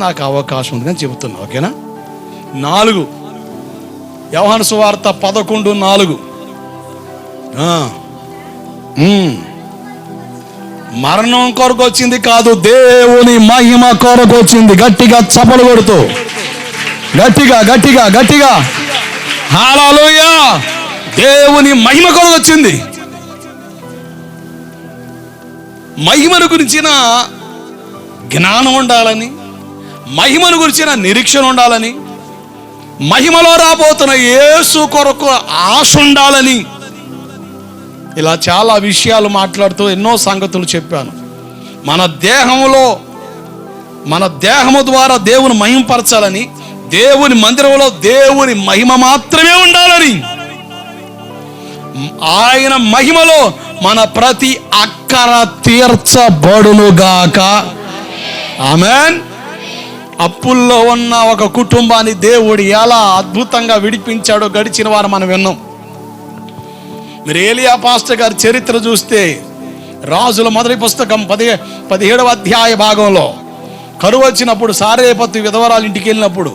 నాకు అవకాశం ఉంది కానీ చెబుతున్నా. ఓకేనా? 4 యోహాను సువార్త 11:4 మరణం కొరకు వచ్చింది కాదు, దేవుని మహిమ కొరకు వచ్చింది. గట్టిగా చప్పలు కొడుతూ గట్టిగా హల్లెలూయా. దేవుని మహిమ కొరకు వచ్చింది. మహిమను గురించిన జ్ఞానం ఉండాలని, మహిమను గురించిన నిరీక్షణ ఉండాలని, మహిమలో రాబోతున్న యేసు కొరకు ఆశ ఉండాలని ఇలా చాలా విషయాలు మాట్లాడుతూ ఎన్నో సంగతులు చెప్పాను. మన దేహము ద్వారా దేవుని మహిమపరచాలని, దేవుని మందిరంలో దేవుని మహిమ మాత్రమే ఉండాలని, ఆయన మహిమలో మన ప్రతి అక్కర తీర్చబడునుగాక. ఆమేన్. అప్పుల్లో ఉన్న ఒక కుటుంబాన్ని దేవుడు ఎలా అద్భుతంగా విడిపించాడో గడిచిన వారు మనం విన్నాం. మీరు ఏలియా పాస్టర్ గారి చరిత్ర చూస్తే, రాజుల మొదటి పుస్తకం 17వ అధ్యాయ భాగంలో కరువు వచ్చినప్పుడు సారేపత్తు విధవరాలు ఇంటికి వెళ్ళినప్పుడు,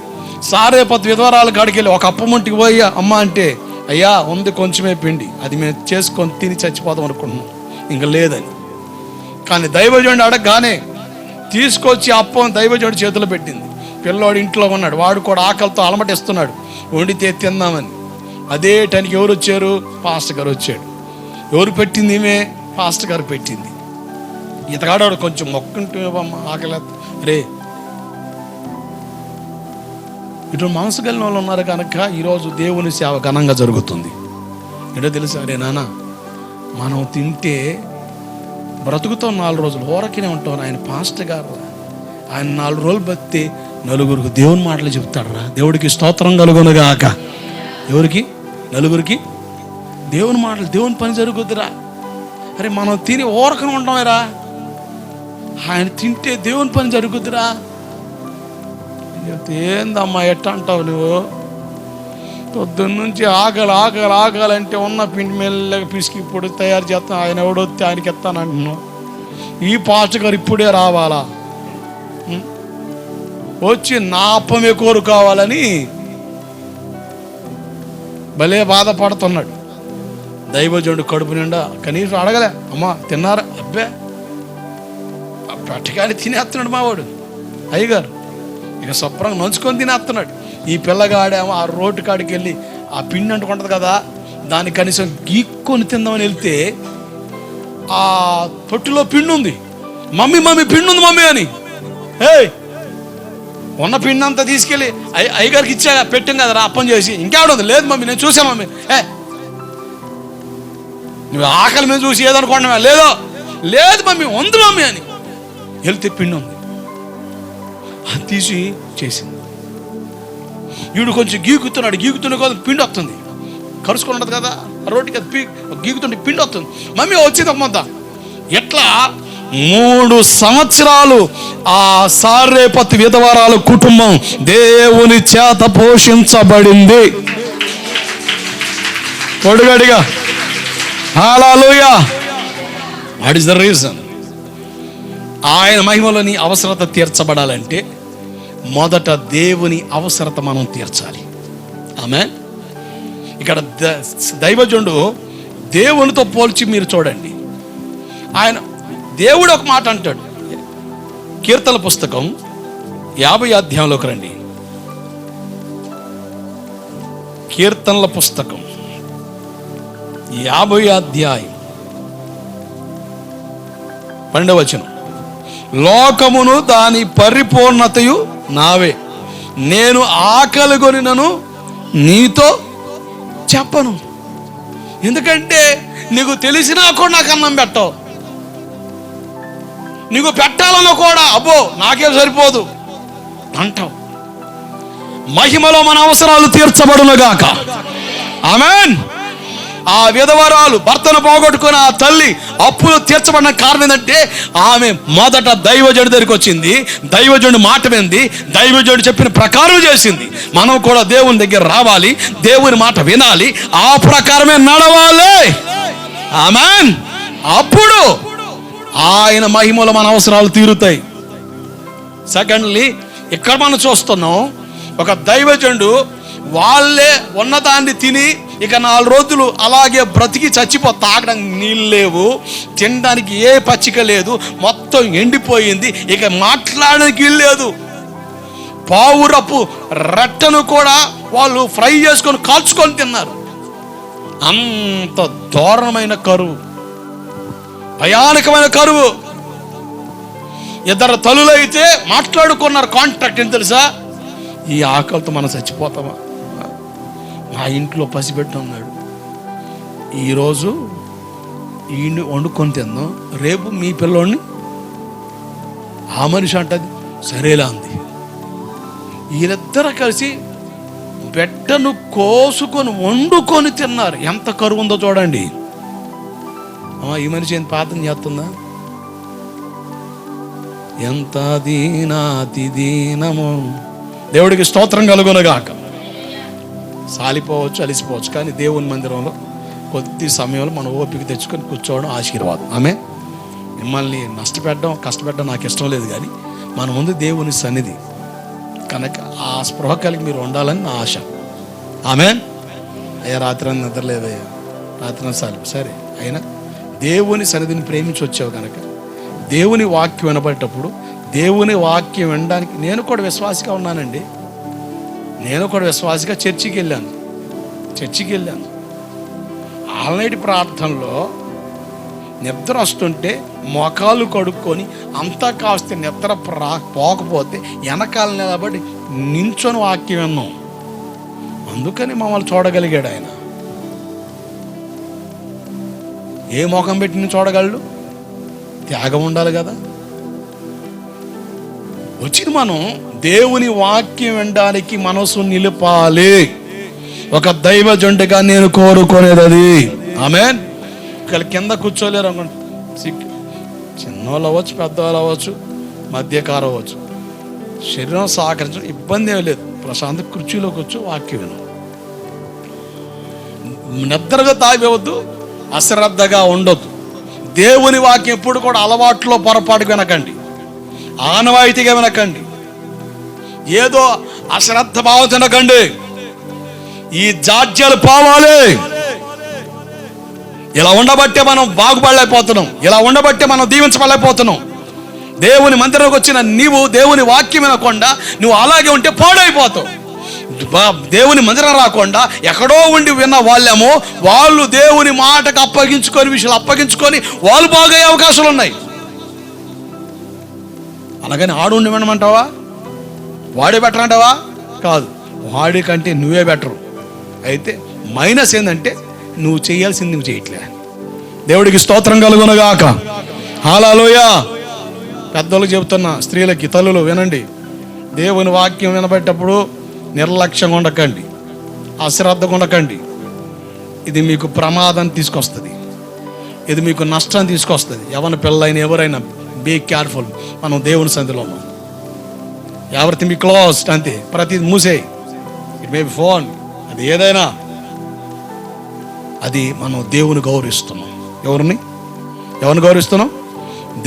సారేపత్తు విధవరాలు కాడికి వెళ్ళి ఒక అప్పముంటికి పోయి అమ్మ అంటే, అయ్యా ఉంది కొంచెమే పిండి, అది మేము చేసుకొని తిని చచ్చిపోదాం అనుకుంటున్నాం, ఇంకా లేదని. కానీ దైవజనుడు అడగగానే తీసుకొచ్చి అప్పం దైవజనుడు చేతిలో పెట్టింది. పిల్లోడు ఇంట్లో ఉన్నాడు, వాడు కూడా ఆకలితో అలమటిస్తున్నాడు, వండితే తిందామని. అదే టైంకి ఎవరు వచ్చారు? పాస్టర్ గారు వచ్చాడు. ఎవరు పెట్టింది? ఈమె పాస్టర్ గారు పెట్టింది. ఇతగాడు కొంచెం మొక్కుంటే ఆకలి రే. ఇటు మనసు కలిగిన వాళ్ళు ఉన్నారు కనుక ఈరోజు దేవుని సేవ ఘనంగా జరుగుతుంది. ఏంటో తెలుసా? అరే నాన్న, మనం తింటే బ్రతుకుతాం 4 రోజులు, ఊరకినే ఉంటాం. ఆయన పాస్టర్ గారు, ఆయన 4 రోజులు బతితే నలుగురికి దేవుని మాటలు చెప్తాడరా. దేవుడికి స్తోత్రం కలుగునుగాక. ఎవరికి? నలుగురికి దేవుని మాటలు, దేవుని పని జరుగుద్దిరా. అరే మనం తిని ఊరకనే ఉంటామేరా, ఆయన తింటే దేవుని పని జరుగుద్దిరా. ఏందమ్మా ఎట్ట అంటావు నువ్వు? పొద్దున్న నుంచి ఆగాలంటే ఉన్న పిండి మెల్లగా పిసికి ఇప్పుడు తయారు చేస్తాను, ఆయన ఎవడొస్తే ఆయనకి ఎత్తాను అంటున్నావు. ఈ పాస్టర్ గారు ఇప్పుడే రావాలా? వచ్చి నా అప్పమే కోరుకోవాలని భలే బాధపడుతున్నాడు. దైవజనుడు కడుపు నిండా కనీసం అడగలే, అమ్మా తిన్నారా? అబ్బే పట్టకాని తినేస్తున్నాడు మావాడు అయ్యగారు. ఇక శుభ్రంగా నంచుకొని తినేస్తున్నాడు. ఈ పిల్లగాడేమో ఆ రోడ్డు కాడికి వెళ్ళి ఆ పిండి అంటుకుంటుంది కదా, దాన్ని కనీసం గీక్కొని తిందామని వెళ్తే ఆ తొట్టులో పిండి ఉంది. మమ్మీ పిండి ఉంది మమ్మీ అని. ఉన్న పిండి అంతా తీసుకెళ్ళి అయ్యగారికి ఇచ్చా, పెట్టాం కదా రా అప్పం చేసి. ఇంకేముంది? లేదు మమ్మీ నేను చూసాను మమ్మీ. నువ్వు ఆకలి మీద చూసి ఏదనుకోండి. లేదు మమ్మీ ఉంది మమ్మీ అని వెళ్తే పిండి ఉంది, అది తీసి చేసింది. వీడు కొంచెం గీకుతున్నాడు, గీకుతున్న కదా పిండి వస్తుంది, కరుచుకొని ఉంటుంది కదా రోడ్డుకి, గీకుతుంటే పిండి వస్తుంది. మమ్మీ వచ్చింది ఒక మొత్తం. ఎట్లా 3 సంవత్సరాలు ఆ సారేపత్తు విధవరాలు కుటుంబం దేవుని చేత పోషించబడింది. కొడుగడిగా hallelujah. What is the reason? ఆయన మహిమలోని అవసరత తీర్చబడాలంటే మొదట దేవుని అవసరత మనం తీర్చాలి. ఆమేన్. ఇక్కడ దైవజనుడు దేవునితో పోల్చి మీరు చూడండి. ఆయన దేవుడు ఒక మాట అంటాడు. కీర్తన పుస్తకం 50 అధ్యాయంలోకి రండి. కీర్తనల పుస్తకం 50 అధ్యాయం 12వ వచనం. లోకమును దాని పరిపూర్ణతయు నావే, నేను ఆకలిగొనినను నీతో చెప్పను. ఎందుకంటే నీకు తెలిసినా కూడా నాకు అన్నం పెట్టవు, నీకు పెట్టాలన్నా కూడా అబ్బో నాకేం సరిపోదు అంటావు. మహిమలో మన అవసరాలు తీర్చబడునుగాక. ఆమేన్. ఆ విధవరాలు భర్తను పోగొట్టుకుని ఆ తల్లి అప్పులు తీర్చబడిన కారణం ఏంటంటే ఆమె మొదట దైవజనుడి దగ్గరికి వచ్చింది, దైవజనుడి మాట వింది, దైవజనుడు చెప్పిన ప్రకారం చేసింది. మనం కూడా దేవుని దగ్గర రావాలి, దేవుని మాట వినాలి, ఆ ప్రకారమే నడవాలి. ఆమేన్. అప్పుడు ఆయన మహిమలో మన అవసరాలు తీరుతాయి. సెకండ్లీ, ఇక్కడ మనం చూస్తున్నాం ఒక దైవజనుడు వాళ్ళే ఉన్నదాన్ని తిని ఇక 4 రోజులు అలాగే బ్రతికి తాగడానికి నీళ్ళు లేవు, తినడానికి ఏ పచ్చిక లేదు, మొత్తం ఎండిపోయింది, ఇక మాట్లాడడానికి లేదు. పావురపు రట్టను కూడా వాళ్ళు ఫ్రై చేసుకొని కాల్చుకొని తిన్నారు. అంత దారుణమైన కరువు, భయానకమైన కరువు. 2 తల్లులు అయితే మాట్లాడుకున్నారు కాంట్రాక్ట్. ఏం తెలుసా? ఈ ఆకలితో మనం చచ్చిపోతామా? మా ఇంట్లో పసిబిడ్డ ఉన్నాడు, ఈరోజు ఈయన్ని వండుకొని తిందాం, రేపు మీ పిల్లోడిని. ఆ మనిషి అంటది సరేలా అంది. వీళ్ళిద్దరూ కలిసి బిడ్డను కోసుకొని వండుకొని తిన్నారు. ఎంత కరువు ఉందో చూడండి. ఈ మనిషి ఏం పాతం చేస్తుందా? ఎంత దీనాతి దీనము. దేవుడికి స్తోత్రం కలుగునగాక. సాలిపోవచ్చు, అలిసిపోవచ్చు, కానీ దేవుని మందిరంలో కొద్ది సమయంలో మనం ఓపిక తెచ్చుకొని కూర్చోవడం ఆశీర్వాదం. ఆమె మిమ్మల్ని నష్టపెట్టడం, కష్టపెట్టడం నాకు ఇష్టం లేదు, కానీ మన ముందు దేవుని సన్నిధి కనుక ఆ స్పృహ కలిగి మీరు ఉండాలని నా ఆశ. ఆమె అయ్యా రాత్రి నిద్రలేదయ్యా, రాత్రి సాలి సరే, అయినా దేవుని సన్నిధిని ప్రేమించి వచ్చావు కనుక దేవుని వాక్యం వినబడేటప్పుడు దేవుని వాక్యం వినడానికి నేను కూడా విశ్వాసిగా ఉన్నానండి. నేను కూడా విశ్వాసిగా చర్చికి వెళ్ళాను. ఆల్నైట్ ప్రార్థనలో నిద్ర వస్తుంటే మొఖాలు కడుక్కొని అంతా కాస్త నిద్ర పోకపోతే వెనకాల నిలబడి నించొని వాక్యం విన్నాం. అందుకని మమ్మల్ని చూడగలిగాడు ఆయన. ఏ మొఖం పెట్టి చూడగలడు? త్యాగం ఉండాలి కదా. వచ్చిన మనం దేవుని వాక్యం వినడానికి మనసు నిలపాలి. ఒక దైవజంటగా నేను కోరుకునేది అది. ఆమేన్. ఒకవేళ కింద కూర్చోలేరు అనుకోండి, చిన్నవాళ్ళు అవ్వచ్చు, పెద్దవాళ్ళు అవ్వచ్చు, మధ్యకారం అవ్వచ్చు, శరీరం సహకరించడం ఇబ్బంది ఏమీ లేదు. ప్రశాంత కుర్చీలో కూర్చో వాక్యం విను. నిద్రగా తాగివద్దు, అశ్రద్ధగా ఉండొద్దు. దేవుని వాక్యం ఎప్పుడు కూడా అలవాట్లో పొరపాటు వినకండి, ఆనవాయితీగా వినకండి, ఏదో అశ్రద్ధ భావం తినకండి. ఈ జాడ్యాలు పోవాలి. ఇలా ఉండబట్టే మనం బాగుపడలేకపోతున్నాం, ఇలా ఉండబట్టే మనం దీవించబడలేకపోతున్నాం. దేవుని మందిరంలోకి వచ్చిన నీవు దేవుని వాక్యం వినకుండా నువ్వు అలాగే ఉంటే పాడైపోతావు. దేవుని మందిరం రాకుండా ఎక్కడో ఉండి విన్న వాళ్ళేమో వాళ్ళు దేవుని మాటకు అప్పగించుకొని, విషయాలు అప్పగించుకొని వాళ్ళు బాగయ్యే అవకాశాలు ఉన్నాయి. అలాగని ఆడు ఉండి వినమంటావా? వాడే బెటర్ అంటావా? కాదు, వాడి కంటే నువ్వే బెటరు. అయితే మైనస్ ఏంటంటే నువ్వు చేయాల్సింది నువ్వు చేయట్లే. దేవుడికి స్తోత్రం కలుగునగాక. హల్లెలూయా. పెద్దోళ్ళకి చెబుతున్నా, స్త్రీలకి, తల్లులు వినండి. దేవుని వాక్యం వినబెట్టేటప్పుడు నిర్లక్ష్యంగా ఉండకండి, అశ్రద్ధగా ఉండకండి. ఇది మీకు ప్రమాదం తీసుకొస్తుంది, ఇది మీకు నష్టం తీసుకొస్తుంది. ఎవరి పిల్లలైనా ఎవరైనా బీ కేర్ఫుల్. మనం దేవుని సంధిలో ఉన్నాం. ఎవరిథింగ్ బి క్లోజ్డ్, అంతే. ప్రతిది మూసేయి. ఇట్ మే బి ఫోన్, అది ఏదైనా. అది మనం దేవుని గౌరవిస్తున్నాం. ఎవరిని గౌరవిస్తున్నాం?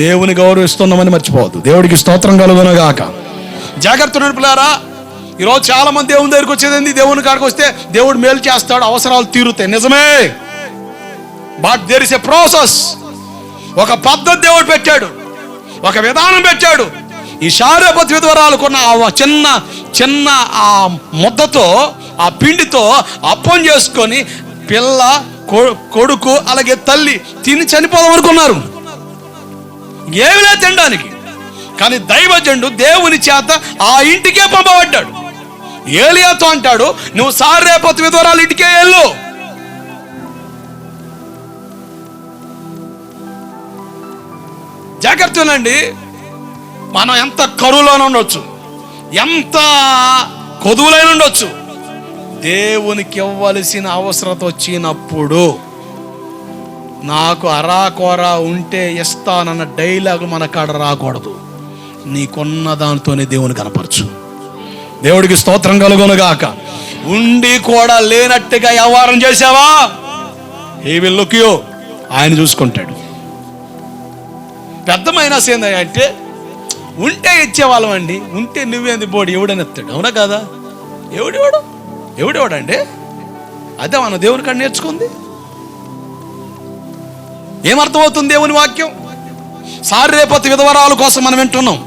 దేవుని గౌరవిస్తున్నామని మర్చిపోవద్దు. దేవుడికి స్తోత్రం కలుగునగాక. జాగ్రత్త నడుపులారా. ఈరోజు చాలా మంది దేవుని దగ్గరికి వచ్చేది, దేవుని కాడికి వస్తే దేవుడు మేలు చేస్తాడు, అవసరాలు తీరుతాయి. నిజమే, but there is a process. ఒక పద్ధతి దేవుడు పెట్టాడు, ఒక విధానం పెట్టాడు. ఈ శారీరక విధవరాలకున్న చిన్న చిన్న ఆ ముద్దతో, ఆ పిండితో అప్పం చేసుకొని పిల్ల, కొడుకు, అలాగే తల్లి తిని చనిపోదాం అనుకున్నారు. ఏమి లేదు తినడానికి. కానీ దైవజనుడు దేవుని చేత ఆ ఇంటికే పంపబడ్డాడు. ఏలియాతో అంటాడు, నువ్వు సారేపతి విధవరాలు ఇంటికే వెళ్ళు. జాగ్రత్తనండి. మనం ఎంత కరువులోనే ఉండొచ్చు, ఎంత కొదువులైన ఉండొచ్చు, దేవునికి ఇవ్వవలసిన అవసరత వచ్చినప్పుడు నాకు అరాకొరా ఉంటే ఇస్తానన్న డైలాగు మన కాడ రాకూడదు. నీకున్న దానితోనే దేవుని కనపరచు. దేవుడికి స్తోత్రం కలుగునుగాక. ఉండి కూడా లేనట్టుగా వ్యవహారం చేసావా, హీ విల్ లుక్ యూ. ఆయన చూసుకుంటాడు. పెద్ద మైనస్ ఏంది అంటే, ఉంటే ఇచ్చేవాళ్ళం అండి, ఉంటే నువ్వేంది బోడి ఎవడని ఎత్తాడు. అవునా కదా? ఎవడెవడండి? అదే మనం దేవుని కాడ నేర్చుకుంది. ఏమర్థమవుతుంది దేవుని వాక్యం? సారేపతి విధవరాల కోసం మనం వింటున్నాం.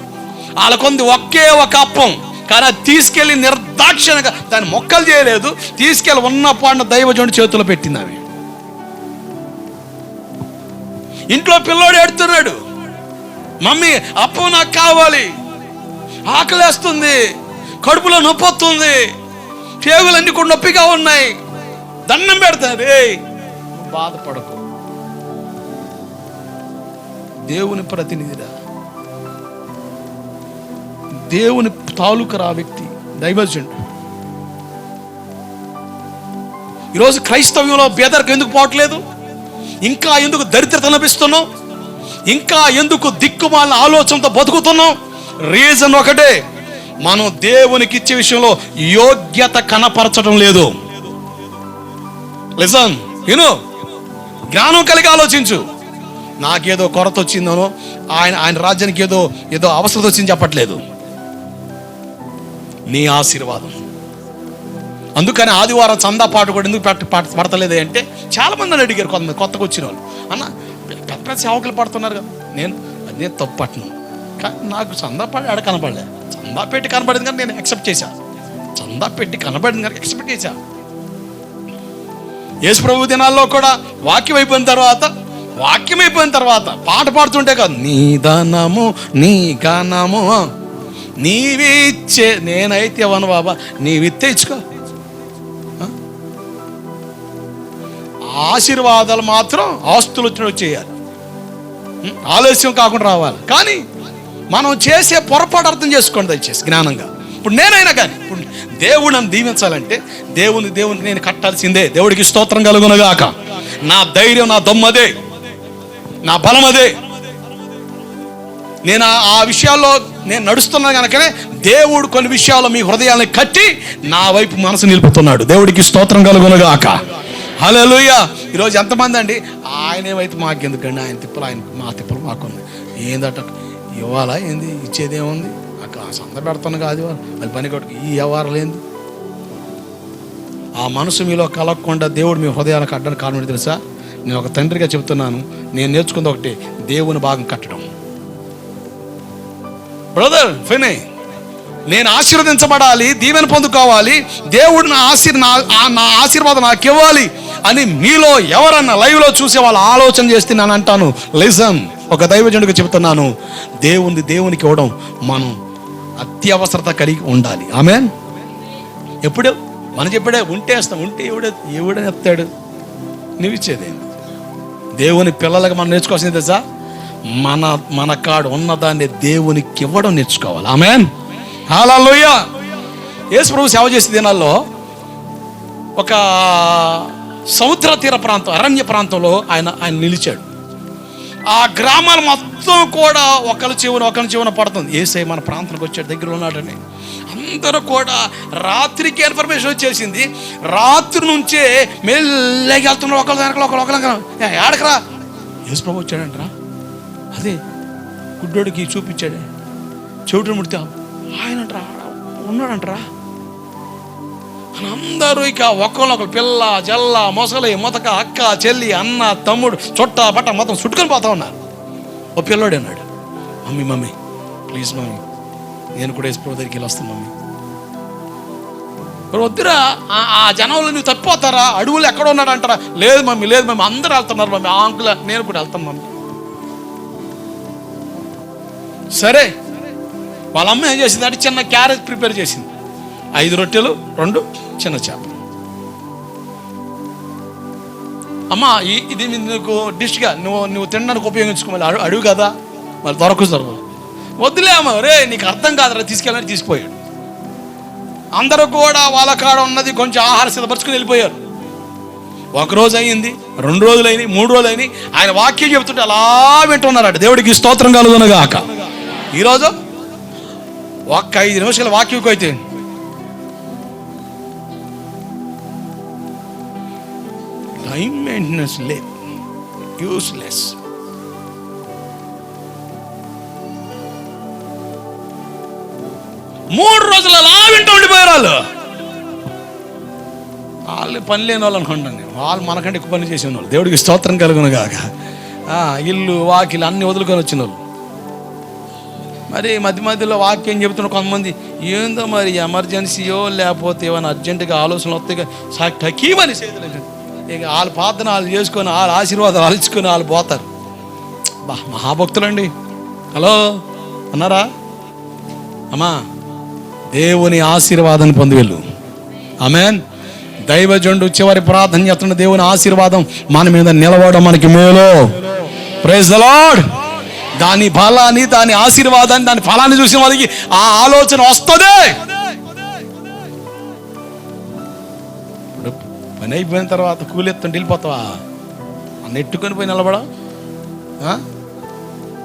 వాళ్ళకొంది ఒకే ఒక అప్పం, కానీ అది తీసుకెళ్ళి నిర్దాక్షిణంగా దాన్ని మొక్కలు చేయలేదు, తీసుకెళ్ళి ఉన్న పాడిన దైవజనుడి చేతిలో పెట్టింది ఆమె. ఇంట్లో పిల్లోడు ఏడుతున్నాడు, మమ్మీ అప్పం నాకు కావాలి, ఆకలేస్తుంది, కడుపులో నొప్పి వస్తుంది, పేగులన్నీ కూడా నొప్పిగా ఉన్నాయి, దండం పెడతారు. బాధపడకు, దేవుని ప్రతినిధిరా, దేవుని తాలూకరా వ్యక్తి, దైవజనుడు. ఈరోజు క్రైస్తవ్యంలో పేదరికం ఎందుకు పోవట్లేదు? ఇంకా ఎందుకు దరిద్రత అనిపిస్తున్నాం? ఇంకా ఎందుకు దిక్కుమాలిన ఆలోచనతో బతుకుతున్నాం? రీజన్ ఒకటే, మనం దేవునికి ఇచ్చే విషయంలో యోగ్యత కనపరచడం లేదు. లిసన్, జ్ఞానం కలిగి ఆలోచించు. నాకేదో కొరత వచ్చిందనో, ఆయన రాజ్యానికి ఏదో అవసరం వచ్చింది చెప్పట్లేదు, నీ ఆశీర్వాదం. అందుకని ఆదివారం చందా పాట కూడా ఎందుకు పడతలేదు అంటే, చాలా మంది అని అడిగారు, కొంతమంది కొత్తగా వచ్చిన వాళ్ళు, అన్న పెద్ద పెద్ద సేవకులు పడుతున్నారు కదా. నేను తప్పు పట్టను, కానీ నాకు చందా పాట ఆడ కనపడలే. చందా పెట్టి కనపడింది కానీ నేను యాక్సెప్ట్ చేశా. చందా పెట్టి కనపడింది కానీ యాక్సెప్ట్ చేశా. యేసు ప్రభు దినాల్లో కూడా వాక్యం అయిపోయిన తర్వాత పాట పాడుతుంటే కాదు, నీ ధనము నీ గానము నీవిచ్చే, నేనైతే ఇవ్వను బాబా, నీవిత్తే ఇచ్చుకో. ఆశీర్వాదాలు మాత్రం ఆస్తులు వచ్చినట్టు చేయాలి, ఆలస్యం కాకుండా రావాలి. కానీ మనం చేసే పొరపాటు అర్థం చేసుకోండి దయచేసి జ్ఞానంగా. ఇప్పుడు నేనైనా కానీ ఇప్పుడు దేవుడు నన్ను దీవించాలంటే దేవుని నేను కట్టాల్సిందే. దేవుడికి స్తోత్రం కలుగునుగాక. నా ధైర్యం, నా దమ్మదే, నా బలం అదే. నేను ఆ విషయాల్లో నేను నడుస్తున్నాను కనుకనే దేవుడు కొన్ని విషయాల్లో మీ హృదయాన్ని కట్టి నా వైపు మనసు నిలుపుతున్నాడు. దేవుడికి స్తోత్రం కలుగునుగాక. హల్లెలూయా. ఈరోజు ఎంతమంది అండి, ఆయన ఏమైతే మాకెందుకండి, ఆయన తిప్పలు మా తిప్పలు మాకుంది, ఏందట ఇవ్వాలా ఏంది, ఇచ్చేదేముంది, అక్కడ సంద పెడతాను కాదు అది పని కొట్టుకు ఈ వ్యవహారాలు ఏంది. ఆ మనసు మీలో కలగకుండా దేవుడు మీ హృదయాలకు అడ్డానికి కారణం తెలుసా? నేను ఒక తండ్రిగా చెబుతున్నాను, నేను నేర్చుకుంది ఒకటి, దేవుని భాగం కట్టడం. బ్రదర్ ఫినే, నేను ఆశీర్వదించబడాలి, దీవెన పొందుకోవాలి, దేవుడు నా ఆశీర్వాదం నాకు ఇవ్వాలి అని మీలో ఎవరన్నా లైవ్లో చూసే వాళ్ళు ఆలోచన చేస్తే నేను అంటాను, లిసన్, ఒక దైవజనుడిగా చెబుతున్నాను, దేవునికి ఇవ్వడం మనం అత్యవసరత కలిగి ఉండాలి. ఆమేన్. ఎప్పుడు మనం చెప్పాడే ఉంటేస్తాం, ఉంటే ఎవడే చెప్తాడు, నువ్వు ఇచ్చేదే. దేవుని పిల్లలకు మనం నేర్చుకోవాల్సింది తెలుసా? మన కాడు ఉన్నదాన్ని దేవునికి ఇవ్వడం నేర్చుకోవాలి. ఆమేన్. హల్లెలూయా. యేసు ప్రభు సేవ చేసే దినాల్లో ఒక సముద్ర తీర ప్రాంతం, అరణ్య ప్రాంతంలో ఆయన నిలిచాడు. ఆ గ్రామాలు మొత్తం కూడా ఒకరి చెవున పడుతుంది, యేసయ్య మన ప్రాంతానికి వచ్చాడు, దగ్గర ఉన్నాడని. అందరూ కూడా రాత్రికి ఇన్ఫర్మేషన్ వచ్చేసింది. రాత్రి నుంచే మెల్లగా వెళ్తున్నారు, ఒకళ్ళ ఏడకరా యేసు ప్రభు వచ్చాడంటరా, అదే గుడ్డోడికి చూపించాడే, చెవిటి ముడితే ఆయనంటరా ఉన్నాడంటరా అని అందరూ ఇక ఒకళ్ళొకరు, పిల్ల జల్ల మొసలి మొతక అక్క చెల్లి అన్న తమ్ముడు చుట్ట బట్ట మొత్తం చుట్టుకొని పోతా ఉన్నారు. ఓ పిల్లోడు అన్నాడు, మమ్మీ ప్లీజ్ మమ్మీ, నేను కూడా యేసు ప్రభు దగ్గరికి వెళ్ళి వస్తాను మమ్మీ. వద్దురా, ఆ జనంలో నువ్వు తప్పిపోతారా, అడవులు ఎక్కడ ఉన్నాడు అంటారా? లేదు మమ్మీ అందరూ వెళ్తున్నారు మమ్మీ, ఆ అంకుల్ నేను కూడా వెళ్తాను మమ్మీ. సరే, వాళ్ళ అమ్మ ఏం చేసింది అంటే చిన్న క్యారెట్ ప్రిపేర్ చేసింది, 5 రొట్టెలు 2 చిన్న చేపలు. అమ్మా ఇది నీకు డిష్గా నువ్వు తినడానికి ఉపయోగించుకోవాలి, అడుగు కదా మరి దొరకదు. వద్దులే అమ్మ, రే నీకు అర్థం కాదురా, తీసుకెళ్ళని తీసుకుపోయాడు. అందరూ కూడా వాళ్ళ కాడ ఉన్నది కొంచెం ఆహారం సిద్ధపరచుకుని వెళ్ళిపోయారు. 1 రోజు అయింది, 2 రోజులు అయినాయి, 3 రోజులు అయినాయి. ఆయన వాక్యం చెబుతుంటే అలా వింటున్నారట. దేవుడికి స్తోత్రం కలుగునుగాక. ఈరోజు ఒక్క 5 నిమిషాల వాక్యంకి అయితే టైం మెయింటెనెన్స్ లేదు, యూస్లెస్. మూడు రోజులు అలా వింటూ ఉండిపోయారు. వాళ్ళు పని లేని వాళ్ళు అనుకుంటాను, వాళ్ళు మనకంటే ఎక్కువ పని చేసిన వాళ్ళు. దేవుడికి స్తోత్రం కలుగునుగాక. ఇల్లు వాకిలు అన్ని వదులుకొని వచ్చిన వాళ్ళు. మరి మధ్యలో వాక్యం చెబుతున్న కొంతమంది ఏందో మరి ఎమర్జెన్సీయో లేకపోతే ఏమైనా అర్జెంటుగా ఆలోచనలు వస్తాయి టకీమని చేతులు ఇక వాళ్ళ ప్రార్థన వాళ్ళు చేసుకొని వాళ్ళ ఆశీర్వాదాలు అలుచుకొని వాళ్ళు పోతారు. మహాభక్తులండి. హలో అన్నారా అమ్మా? దేవుని ఆశీర్వాదాన్ని పొంది వెళ్ళు. ఆమేన్. దైవజనుడు చివరి ప్రార్థన చేస్తున్న దేవుని ఆశీర్వాదం మన మీద నిలవడం మనకి మేలు. Praise the Lord. దాని బలాన్ని, దాని ఆశీర్వాదాన్ని, దాని ఫలాన్ని చూసిన వాళ్ళకి ఆ ఆలోచన వస్తుంది. ఇప్పుడు పని అయిపోయిన తర్వాత కూలి ఎత్తుంటే వెళ్ళిపోతావా? నెట్టుకొని పోయి నిలబడా,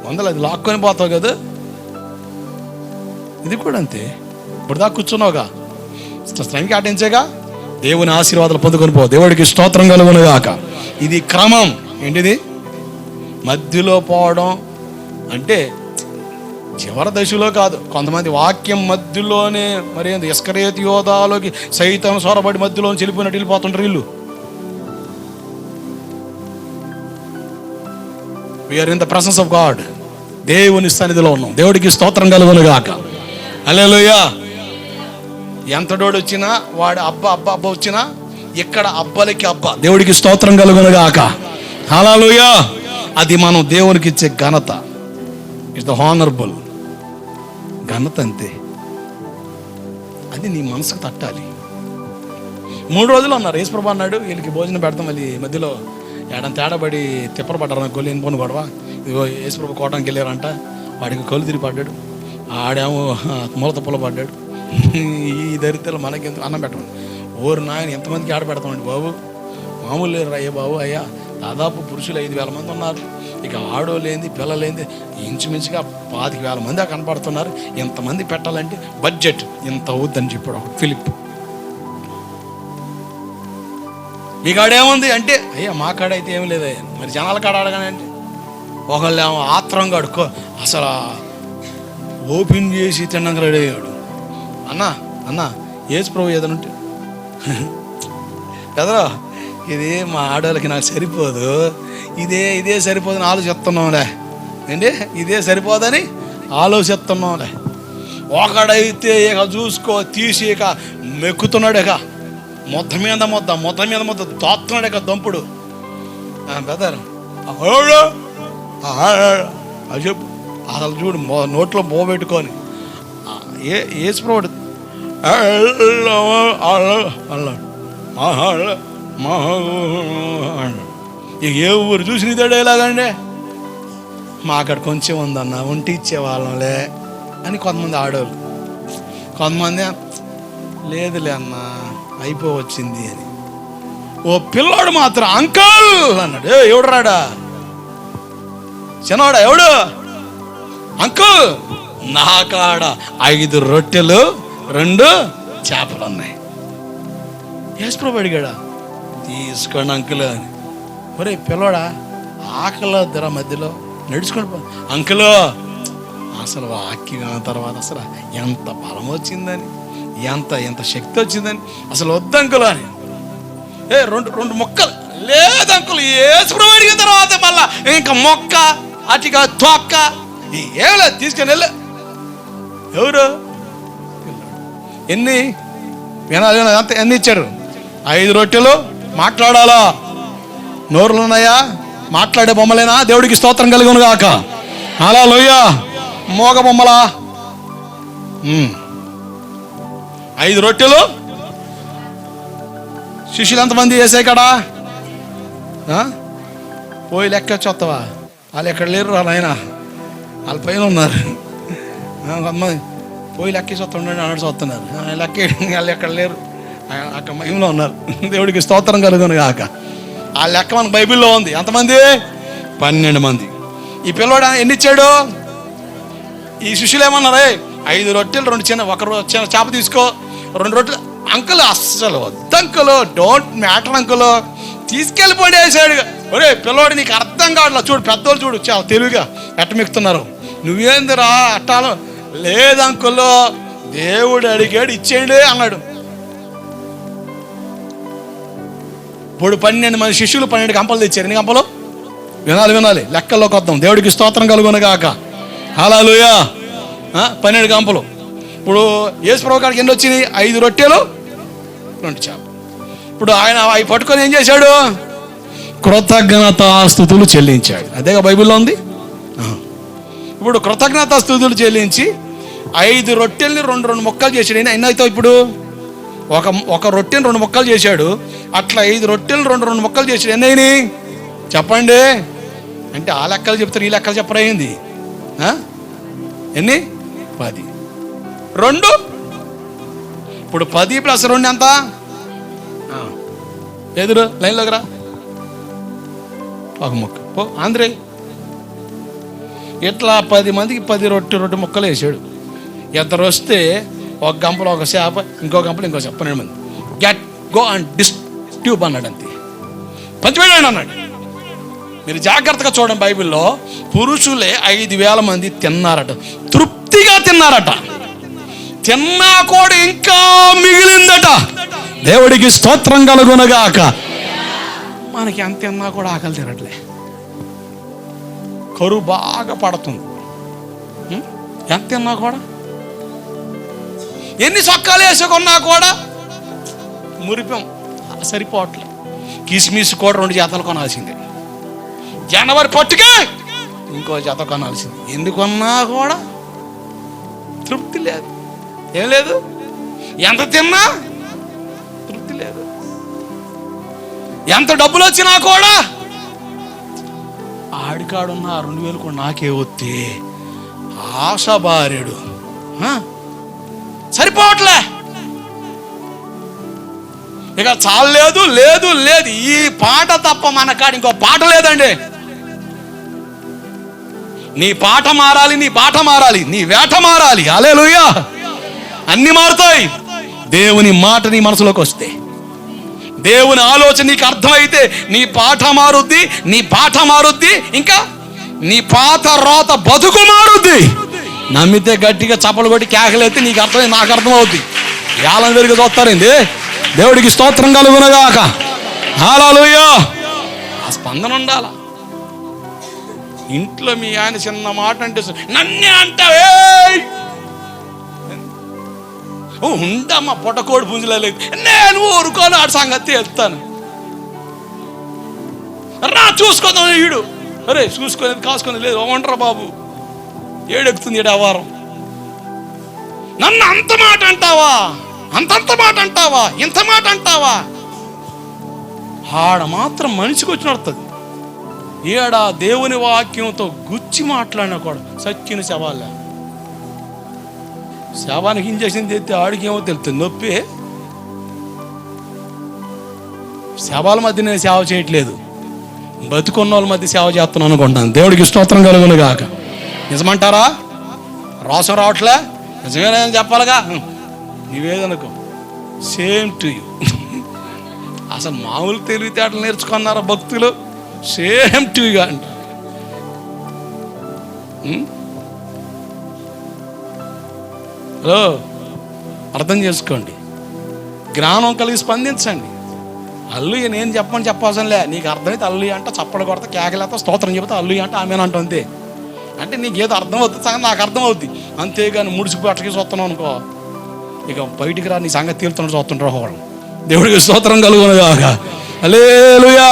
వందలు అది లాక్కొని పోతావు కదా. ఇది కూడా అంతే. ఇప్పుడు దాకా కూర్చున్నావుగా, శ్రమకి ఆటించేగా, దేవుని ఆశీర్వాదాలు పొందుకొని పో. దేవుడికి స్తోత్రం కలుగునుగాక. ఇది క్రమం. ఏంటిది? మధ్యలో పోవడం అంటే చివరి దశలో కాదు. కొంతమంది వాక్యం మధ్యలోనే మరి ఇస్కరియోతు యోధాలోకి సైతం సొరబడి మధ్యలో చెల్లిపోయినట్టు వెళ్ళిపోతుంటారు వీళ్ళు. We are in the presence of God. దేవుని సన్నిధిలో ఉన్నాం. దేవుడికి స్తోత్రం కలుగునుగాక. హల్లెలూయా. ఎంతడోడు వచ్చినా వాడు అబ్బ అబ్బ అబ్బ వచ్చినా ఇక్కడ అబ్బలకి అబ్బ. దేవుడికి స్తోత్రం కలుగునుగాక. హల్లెలూయా. అది మనం దేవునికి ఇచ్చే ఘనత. ఇట్స్ ద హానరబుల్ ఘనత, అంతే. అది నీ మనసుకు తట్టాలి. 3 రోజులు అన్నారు. యేసుప్రభు అన్నాడు వీళ్ళకి భోజనం పెడతాం, మళ్ళీ మధ్యలో ఏడంత తేడాబడి తిప్పలు పడ్డారు. కొలు ఎన్నుకొని గొడవ. ఇదిగో యేసుప్రభు కోటానికి వెళ్ళారంట. వాడికి కళ్ళు తిరిగి పడ్డాడు. ఆడేమో మూల తప్పలో పడ్డాడు. ఈ దరిద్రలు మనకెందుకు అన్నం పెట్టడం? ఓరు నాయన ఎంతమందికి ఆడ పెడతామండి బాబు, మామూలు లేరు అయ్యా బాబు. అయ్యా దాదాపు పురుషులు 5,000 మంది ఉన్నారు. ఇక ఆడోలేంది పిల్లలేంది ఇంచుమించుగా 25,000 మంది కనపడుతున్నారు. ఎంతమంది పెట్టాలంటే బడ్జెట్ ఇంత అవుద్దని చెప్పాడు ఫిలిప్. మీ కాడేముంది అంటే, అయ్యా మా కాడ అయితే ఏమి లేదయ్యా. మరి జనాల కాడ అడగానే అంటే ఒకళ్ళు ఏమో ఆత్రంగా అడుకో అసలు ఓపెన్ చేసి తిన్నాక రెడీ అయ్యాడు. అన్నా యేసుప్రభు ఏదైనా ఉంటే కదరా, ఇది మా ఆడవాళ్ళకి నాకు సరిపోదు, ఇదే సరిపోదని ఆలోచిస్తున్నాంలే. ఏంటి ఇదే సరిపోదని ఆలోచిస్తున్నాంలే. ఒకడైతే ఇక చూసుకో తీసి ఇక మెక్కుతున్నాడు. ఇక మొత్తం మీద మొత్తం తోస్తున్నాడు. ఇక దంపుడు బెదర్ అది చెప్పు. అసలు చూడు నోట్లో పోబెట్టుకొని యేసుప్రభుడు ఏ ఊరు చూసి నీతాడు ఎలాగండి. మా అక్కడ కొంచెం ఉందన్న ఉంటే ఇచ్చేవాళ్ళంలే అని కొంతమంది ఆడవాళ్ళు. కొంతమంది లేదులే అన్న అయిపోవచ్చింది అని. ఓ పిల్లాడు మాత్రం అంకల్ అన్నాడు. ఎవడు రాడా చిన్నవాడా ఎవడు అంకుల్, నా కాడ 5 రొట్టెలు 2 చేపలు ఉన్నాయి. యేసుప్రభు అడిగాడా, తీసుకోండి అంకుల్ అని. ఒరే పిల్లవాడా ఆకలి ధర మధ్యలో నడుచుకోండి అంకులు. అసలు వాక్యం తర్వాత అసలు ఎంత బలం వచ్చిందని, ఎంత శక్తి వచ్చిందని అసలు వద్దంకులు అని. రెండు మొక్కలు లేదంకులు. యేసుప్రభు అడిగిన తర్వాత మళ్ళా ఇంకా మొక్క అటిగా తొక్క ఏం లేదు తీసుకొని వెళ్ళ. ఎవరు ఎన్ని వినాలి అంత ఎన్ని ఇచ్చారు? 5 రొట్టెలు. మాట్లాడాలా? నోరులు ఉన్నాయా? మాట్లాడే బొమ్మలేనా? దేవుడికి స్తోత్రం కలుగునుగాక. హల్లెలూయా. మోగ బొమ్మలా? 5 రొట్టెలు. శిష్యులు ఎంతమంది వేసాయి కాడా? పోయి లెక్క వచ్చేస్తావా? వాళ్ళు ఎక్కడ లేరు, వాళ్ళ ఆయన వాళ్ళ పైన ఉన్నారు. కొంతమంది పోయి లెక్కేసి వస్తుండండి అన్నట్టు చూస్తున్నారు. లెక్క వాళ్ళు ఎక్కడ లేరు, అక్కడ మహిమలో ఉన్నారు. దేవుడికి స్తోత్రం కలుగునుగాక. ఆ లెక్క మనకు బైబిల్లో ఉంది. ఎంతమంది? 12 మంది. ఈ పిల్లవాడు ఎన్ని ఇచ్చాడు? ఈ శిష్యులు ఏమన్నారే, 5 రొట్టెలు 2 చిన్న, ఒక చిన్న చేప తీసుకో, 2 రొట్టెలు. అంకులు అస్సలు వద్దంకులు, డోంట్ మ్యాటర్ అంకులు, తీసుకెళ్ళిపోండి వేసాడు. ఒరే పిల్లవాడు నీకు అర్థం కావట్లా. చూడు పెద్దోళ్ళు చూడు చాలా తెలివిగా ఎట్టమిక్కుతున్నారు. నువ్వేందిరా అట్టాలో? లేదంకుల్లో దేవుడు అడిగాడు ఇచ్చేయండి అన్నాడు. ఇప్పుడు 12 మంది శిష్యులు 12 గంపలు తెచ్చారు. ఎన్ని గంపలు? వినాలి లెక్కల్లోకి వద్దాం. దేవుడికి స్తోత్రం కలుగునుగాక. హల్లెలూయా. 12 గంపలు. ఇప్పుడు యేసుప్రభు గారికి ఎన్ని వచ్చినాయి? 5 రొట్టెలు 2 చేపలు. ఇప్పుడు ఆయన అవి పట్టుకొని ఏం చేశాడు? కృతజ్ఞతాస్తుతులు చెల్లించాడు. అదేగా బైబిల్లో ఉంది. ఇప్పుడు కృతజ్ఞతాస్తుతులు చెల్లించి 5 రొట్టెల్ని 2 ముక్కలు చేశాడు. ఎన్నైతే ఇప్పుడు ఒక రొట్టెని 2 ముక్కలు చేశాడు. అట్లా 5 రొట్టెలు 2 ముక్కలు చేశాడు. ఎన్నైనాయి చెప్పండి అంటే? ఆ లెక్కలు చెప్తారు, ఈ లెక్కలు చెప్పరైంది. ఎన్ని? 10. 2 ఇప్పుడు 10 + 2 ఎంత? ఎదురు లైన్లోకి రా. ఒక ముక్క పో ఆంధ్రే. ఇట్లా 10 మందికి 10 రొట్టె ముక్కలు వేసాడు. ఇద్దరు వస్తే ఒక గంపలో ఒక చేప, ఇంకో గంపలో ఇంకో చేప. 12 మంది. గెట్ గో అండ్ డిస్ట్యూబ్ అన్నాడు. అంతే, పంచివేయండి అన్నాడు. మీరు జాగ్రత్తగా చూడండి, బైబిల్లో పురుషులే 5,000 మంది తిన్నారట, తృప్తిగా తిన్నారట. తిన్నా కూడా ఇంకా మిగిలిందట. దేవుడికి స్తోత్రం కలుగునగాక. మనకి ఎంత తిన్నా కూడా ఆకలి తినట్లే, కరువు బాగా పడుతుంది. ఎంత తిన్నా కూడా, ఎన్ని చొక్కాలు వేసుకున్నా కూడా మురిపం సరిపోవట్లే. కిస్మిస్ కూడా 2 జతలు కొనాల్సిందే. జనవరి పట్టుకే ఇంకో జత కొనాల్సింది. ఎందుకున్నా కూడా తృప్తి లేదు. ఏం లేదు, ఎంత తిన్నా తృప్తి లేదు. ఎంత డబ్బులు వచ్చినా కూడా ఆడికాడున్న 2,000 కూడా నాకే వస్తే ఆశ బారెడు సరిపోవట్లే. ఇక చాలేదు, లేదు లేదు, ఈ పాట తప్ప మన కాడ ఇంకో పాట లేదండి. నీ పాట మారాలి, నీ బాట మారాలి, నీ వేట మారాలి. హల్లెలూయా. అన్ని మారుతాయి దేవుని మాట నీ మనసులోకి వస్తే, దేవుని ఆలోచన నీకు అర్థమైతే నీ పాట మారుద్ది, నీ బాట మారుద్ది, ఇంకా నీ పాత రోత బతుకు మారుద్ది. నమ్మితే గట్టిగా చప్పలు కొట్టి కేకలైతే నీకు అర్థమై నాకు అర్థమవుద్ది. ఏలం వెలుగు చూస్తారండి. దేవుడికి స్తోత్రం కలుగునగాక. హల్లెలూయా. ఆ స్పందన ఉండాల. ఇంట్లో మీ ఆయన చిన్న మాట అంటే నన్నే అంటావే, ఉండమ్మా పొట్టకోడి పుంజులేదు, నేను ఊరుకోను, ఆడి సంగతి వెళ్తాను రా చూసుకుందాం. ఈడు అరే చూసుకునేది కాసుకునేది లేదు, ఒంటరా బాబు, ఏడెక్కుతుంది ఈడు అవారం. నన్ను అంత మాట అంటావా, అంతంత మాట అంటావా, ఇంత మాట అంటావా? ఆడ మాత్రం మనిషికి వచ్చి నడుతుంది. ఏడా దేవుని వాక్యంతో గుచ్చి మాట్లాడినా కూడా సచ్చిన శవాలే. శవానికి ఇంజక్షన్ తెస్తే ఆడికి ఏమో తెలుస్తుంది, నొప్పి. శవాల మధ్య నేను సేవ చేయట్లేదు, బతుకున్న వాళ్ళ మధ్య సేవ చేస్తున్నాను అనుకుంటాను. దేవుడికి స్తోత్రం కలుగును గాక. నిజమంటారా? రోసం రావట్లే, నిజమేనా చెప్పాలిగా. నీవేదనుకో, సేమ్ టు యూ. అసలు మామూలు తెలివితేటలు నేర్చుకున్నారా భక్తులు? సేమ్ టు యూ అంట. హలో, అర్థం చేసుకోండి, జ్ఞానం కలిగి స్పందించండి. అల్లుయ్య నేను చెప్పాల్సింలే, నీకు అర్థమైతే అల్లుయ్య అంట, చప్పడు కొడతా, కేకలేత, స్తోత్రం చెబుతా, అల్లుయ్య అంటే ఆమెను అంతే. అంటే నీకేదో అర్థం అవుతుంది, సంగతి నాకు అర్థం అవుద్ది. అంతేగాని ముడిసిపోయి అట్లకి చూస్తున్నావు అనుకో, ఇక బయటికి రా, నీ సంగతి తీరుతున్నట్టు చూస్తుంటారు ఒకడు. దేవుడికి స్తోత్రం కలుగునగాక. హల్లెలూయా.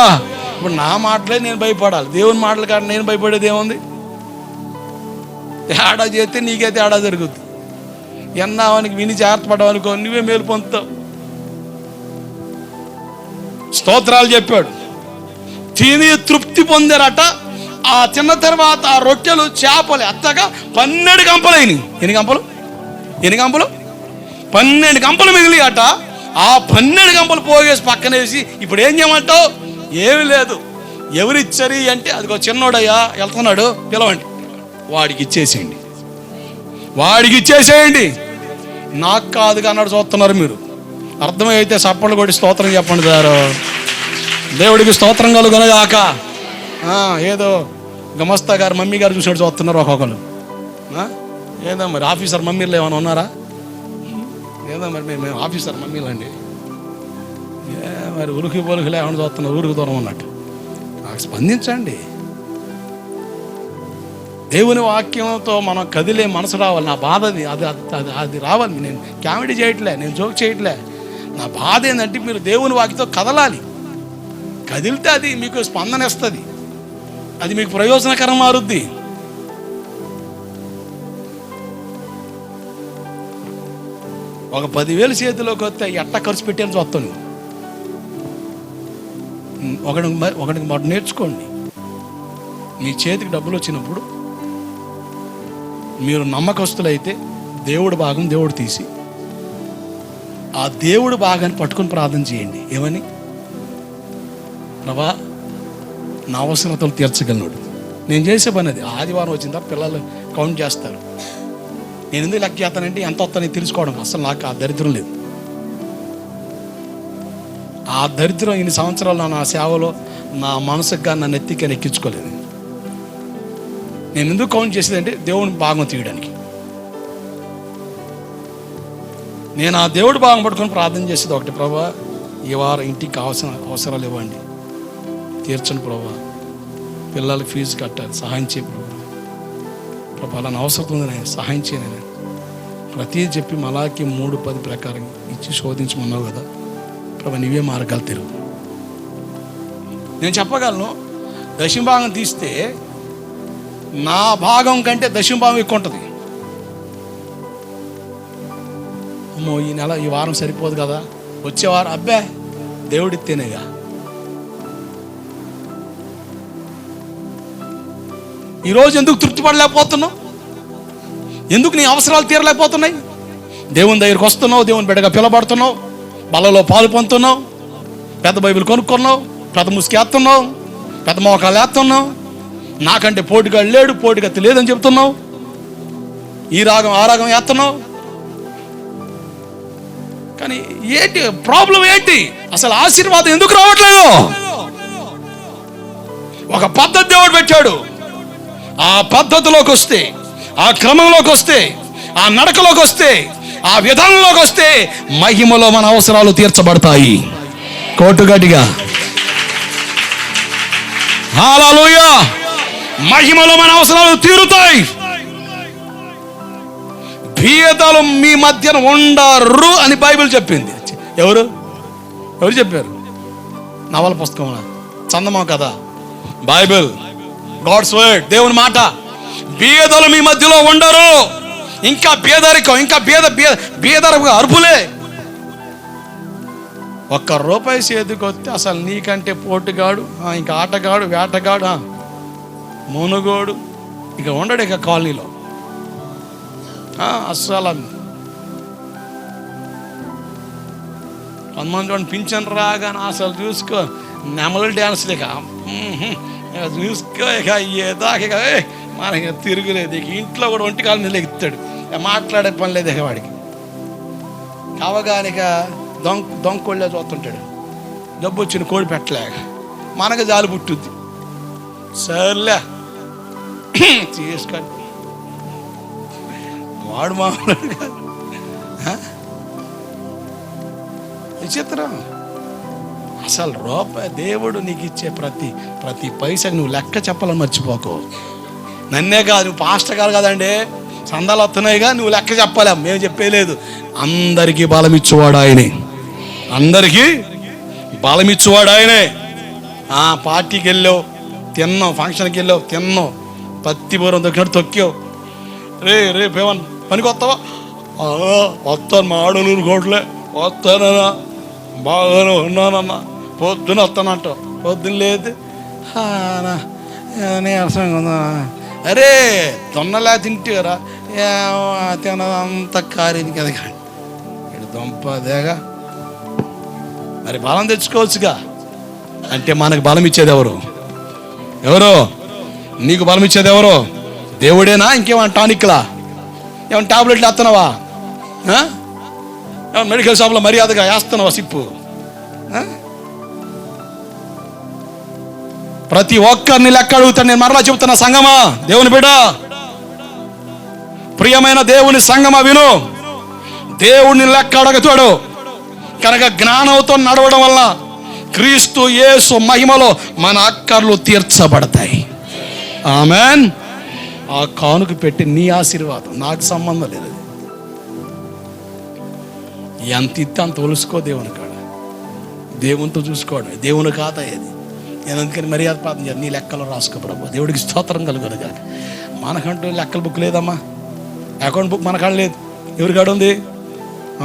ఇప్పుడు నా మాటలే నేను భయపడాలి, దేవుని మాటలు కాదు నేను భయపడేది ఏముంది? తేడా చేస్తే నీకే తేడా జరుగుద్ది. ఎన్నావానికి విని జాగ్రత్త పడ్డావనుకో, నువ్వే మేలు పొందుతావు. స్తోత్రాలు చెప్పాడు. తిని తృప్తి పొందారట. ఆ తిన్న తర్వాత ఆ రొట్టెలు చేపలు ఎత్తగా 12 గంపలు అయినాయి. ఎన్ని గంపలు? 12 గంపలు మిగిలి అట. ఆ 12 గంపలు పోగేసి పక్కనేసి ఇప్పుడు ఏం చేయమంటావు? ఏమి లేదు. ఎవరిచ్చారు అంటే అదిగో చిన్నోడయ్యా వెళ్తున్నాడు, పిలవండి, వాడికి ఇచ్చేసేయండి. నాకు కాదుగా అన్నాడు. చూస్తున్నారు మీరు? అర్థమైతే చప్పట్లు కొట్టి స్తోత్రం చెప్పండి సారు. దేవుడికి స్తోత్రం కలుగునగాక. ఏదో గమస్తా గారు మమ్మీ గారు చూసినట్టు చూస్తున్నారు ఒక్కొక్కరు. ఏదో మరి ఆఫీసర్ మమ్మీలు ఏమైనా ఉన్నారా? ఏదో మరి మేము ఆఫీసర్ మమ్మీలు అండి. మరి ఉరికి పొలుకులు ఏమైనా చూస్తున్నారు, ఊరికి దూరం ఉన్నట్టు. నాకు స్పందించండి. దేవుని వాక్యంతో మనం కదిలే మనసు రావాలి. నా బాధ అది రావాలి. నేను కామెడీ చేయట్లే, నేను జోక్ చేయట్లే. నా బాధ ఏంటంటే మీరు దేవుని వాక్యంతో కదలాలి. కదిలితే అది మీకు స్పందన ఇస్తుంది, అది మీకు ప్రయోజనకరం మారుద్ది. ఒక 10,000 చేతిలోకి వస్తే ఎట్ట ఖర్చు పెట్టాను చూస్తాను. ఒకటికి మాట నేర్చుకోండి. మీ చేతికి డబ్బులు వచ్చినప్పుడు మీరు నమ్మకస్తులైతే దేవుడి భాగం దేవుడు తీసి ఆ దేవుడి భాగాన్ని పట్టుకొని ప్రార్థన చేయండి. ఏమని? ప్రభా, నా అవసరతలు తీర్చగలడు. నేను చేసే పని అది. ఆదివారం వచ్చిందా పిల్లలు కౌంట్ చేస్తారు. నేను ఎందుకు లెక్క చేస్తానంటే ఎంత వస్తానని తెలుసుకోవడం. అసలు నాకు ఆ దరిద్రం లేదు. ఆ దరిద్రం ఇన్ని సంవత్సరాలు నా సేవలో నా మనసుకు కానీ నన్ను ఎత్తికని ఎక్కించుకోలేదు. నేను ఎందుకు కౌంట్ చేసేదంటే దేవుని భాగం తీయడానికి. నేను ఆ దేవుడి భాగం పట్టుకొని ప్రార్థన చేసేది ఒకటి, ప్రభా ఈ వారం ఇంటికి కావాల్సిన అవసరాలు ఇవ్వండి, తీర్చండి ప్రభా, పిల్లలకి ఫీజు కట్టాలి, సహాయం చేయ ప్రభా, అలా అవసరం ఉంది నేను సహాయం చేయను. ప్రతి చెప్పి మలాకి 3:10 ప్రకారం ఇచ్చి శోధించమన్నావు కదా ప్రభా, నీవే మార్గాలు తెరువు. నేను చెప్పగలను, దశమభాగం తీస్తే నా భాగం కంటే దశమభాగం ఎక్కువ ఉంటుంది. అమ్మో ఈ నెల ఈ వారం సరిపోదు కదా, వచ్చే వారం అబ్బే దేవుడిత్తేనేగా. ఈరోజు ఎందుకు తృప్తి పడలేకపోతున్నావు? ఎందుకు నీ అవసరాలు తీరలేకపోతున్నాయి? దేవుని దగ్గరికి వస్తున్నావు, దేవుని బిడ్డగా పిలబడుతున్నావు, బలలో పాలు పొందుతున్నావు, పెద్ద బైబిల్ కొనుక్కున్నావు, పెద్ద ముసుకేస్తున్నావు, పెద్ద మోకాలు వేస్తున్నావు, నాకంటే పోటీగాడు లేడు, పోటీగత్తి లేదని చెప్తున్నావు, ఈ రాగం ఆ రాగం వేస్తున్నావు. కానీ ఏంటి ప్రాబ్లం? ఏంటి అసలు ఆశీర్వాదం ఎందుకు రావట్లేదు? ఒక పద్ధతి దేవుడు పెట్టాడు. ఆ పద్ధతిలోకి వస్తే, ఆ క్రమంలోకి వస్తే, ఆ నడకలోకి వస్తే, ఆ విధానంలోకి వస్తే మహిమలో మన అవసరాలు తీర్చబడతాయి. కోటుగట్టిగా హల్లెలూయా! మహిమలో మన అవసరాలు తీరుతాయి. భేదాలు మీ మధ్యన ఉండరు అని బైబిల్ చెప్పింది. ఎవరు చెప్పారు? నవల పుస్తకం, చందమా కదా? బైబిల్, గాడ్స్ వర్డ్, దేవుని మాట. భేదాలు మీ మధ్యలో ఉండరు. ఇంకా పేదరికం, ఇంకా బేదరిక అరుపులే. ₹1 చేతికి వస్తే అసలు నీకంటే పోటుగాడు, ఇంకా ఆటగాడు, వేటగాడు, మునుగోడు ఇక ఉండడు ఇక కాలనీలో. అస్సలు కొంతమంది పింఛన్ రాగానే అసలు చూసుకో నెమల డ్యాన్స్లు ఇక చూసుకో, ఇక అయ్యేదాకా ఇక మనకి తిరుగులేదు. ఇక ఇంట్లో కూడా ఒంటి కాలం మీద ఎత్తాడు, మాట్లాడే పని లేదు ఇక వాడికి. కావగానే ఇక దొంగకోళ్ళే చూస్తుంటాడు. జబ్బు వచ్చిన కోడి పెట్టలేక మనకు జాలి పుట్టుద్ది. సర్లే చేసుకోండి, వాడు మామూలు కాదు. విచిత్రం. అసలు దేవుడు నీకు ఇచ్చే ప్రతి పైసకి నువ్వు లెక్క చెప్పాలని మర్చిపోకు. నన్నే కాదు, నువ్వు పాస్టర్ గారు కదండి, సందాలు వస్తున్నాయిగా, నువ్వు లెక్క చెప్పాలి. మేము చెప్పేలేదు. అందరికీ బలం ఇచ్చేవాడు ఆయనే. అందరికీ బలం ఇచ్చేవాడు ఆయనే. పార్టీకి వెళ్ళావు తిన్నావు, ఫంక్షన్కి వెళ్ళావు తిన్నావు, పత్తిపూరం దొక్కినట్టు తొక్కావు. రేపేమన్నా పనికి వస్తావా? వస్తాను, మా ఆడనూరు కోట్లే వస్తానన్నా, బాగానే ఉన్నానన్నా, పొద్దున వస్తానంటావు. పొద్దున్న లేదు నీరసంగా ఉందా? అరే దొన్నలా తింటారా? తినదంతా కారింది కదా ఇక్కడ దొంపదేగా. మరి బలం తెచ్చుకోవచ్చుగా. అంటే మనకు బలం ఇచ్చేది ఎవరు? నీకు బలం ఇచ్చేది ఎవరు? దేవుడేనా? ఇంకేమన్నా టానిక్లా? ఏమన్నా టాబ్లెట్లు వేస్తున్నావా? ఏమన్నా మెడికల్ షాప్లో మర్యాదగా వేస్తున్నావా సిప్పు? ప్రతి ఒక్కరిని లెక్క అడుగుతాను. నేను మరలా చెబుతున్నా, సంగమా, దేవుని బిడ్డ, ప్రియమైన దేవుని సంగమా విను. దేవుడిని లెక్క అడగతాడు కనుక జ్ఞానంతో నడవడం వల్ల క్రీస్తు యేసు మహిమలో మన అక్కర్లు తీర్చబడతాయి. ఆమెన్. ఆ కానుక పెట్టి నీ ఆశీర్వాదం, నాకు సంబంధం లేదు. ఎంత ఇస్తే అంత ఒలుసుకో దేవుని కాడ, దేవునితో చూసుకోవడం, దేవుని ఖాతా అది. నేను అందుకని మర్యాద ప్రార్థన చేయాలి. నీ లెక్కలో రాసుకో ప్రభు, దేవుడికి స్తోత్రం కలుగును కాక. మనకంటూ లెక్కల బుక్ లేదమ్మా, అకౌంట్ బుక్ మన కాడ లేదు. ఎవరి కాడ ఉంది?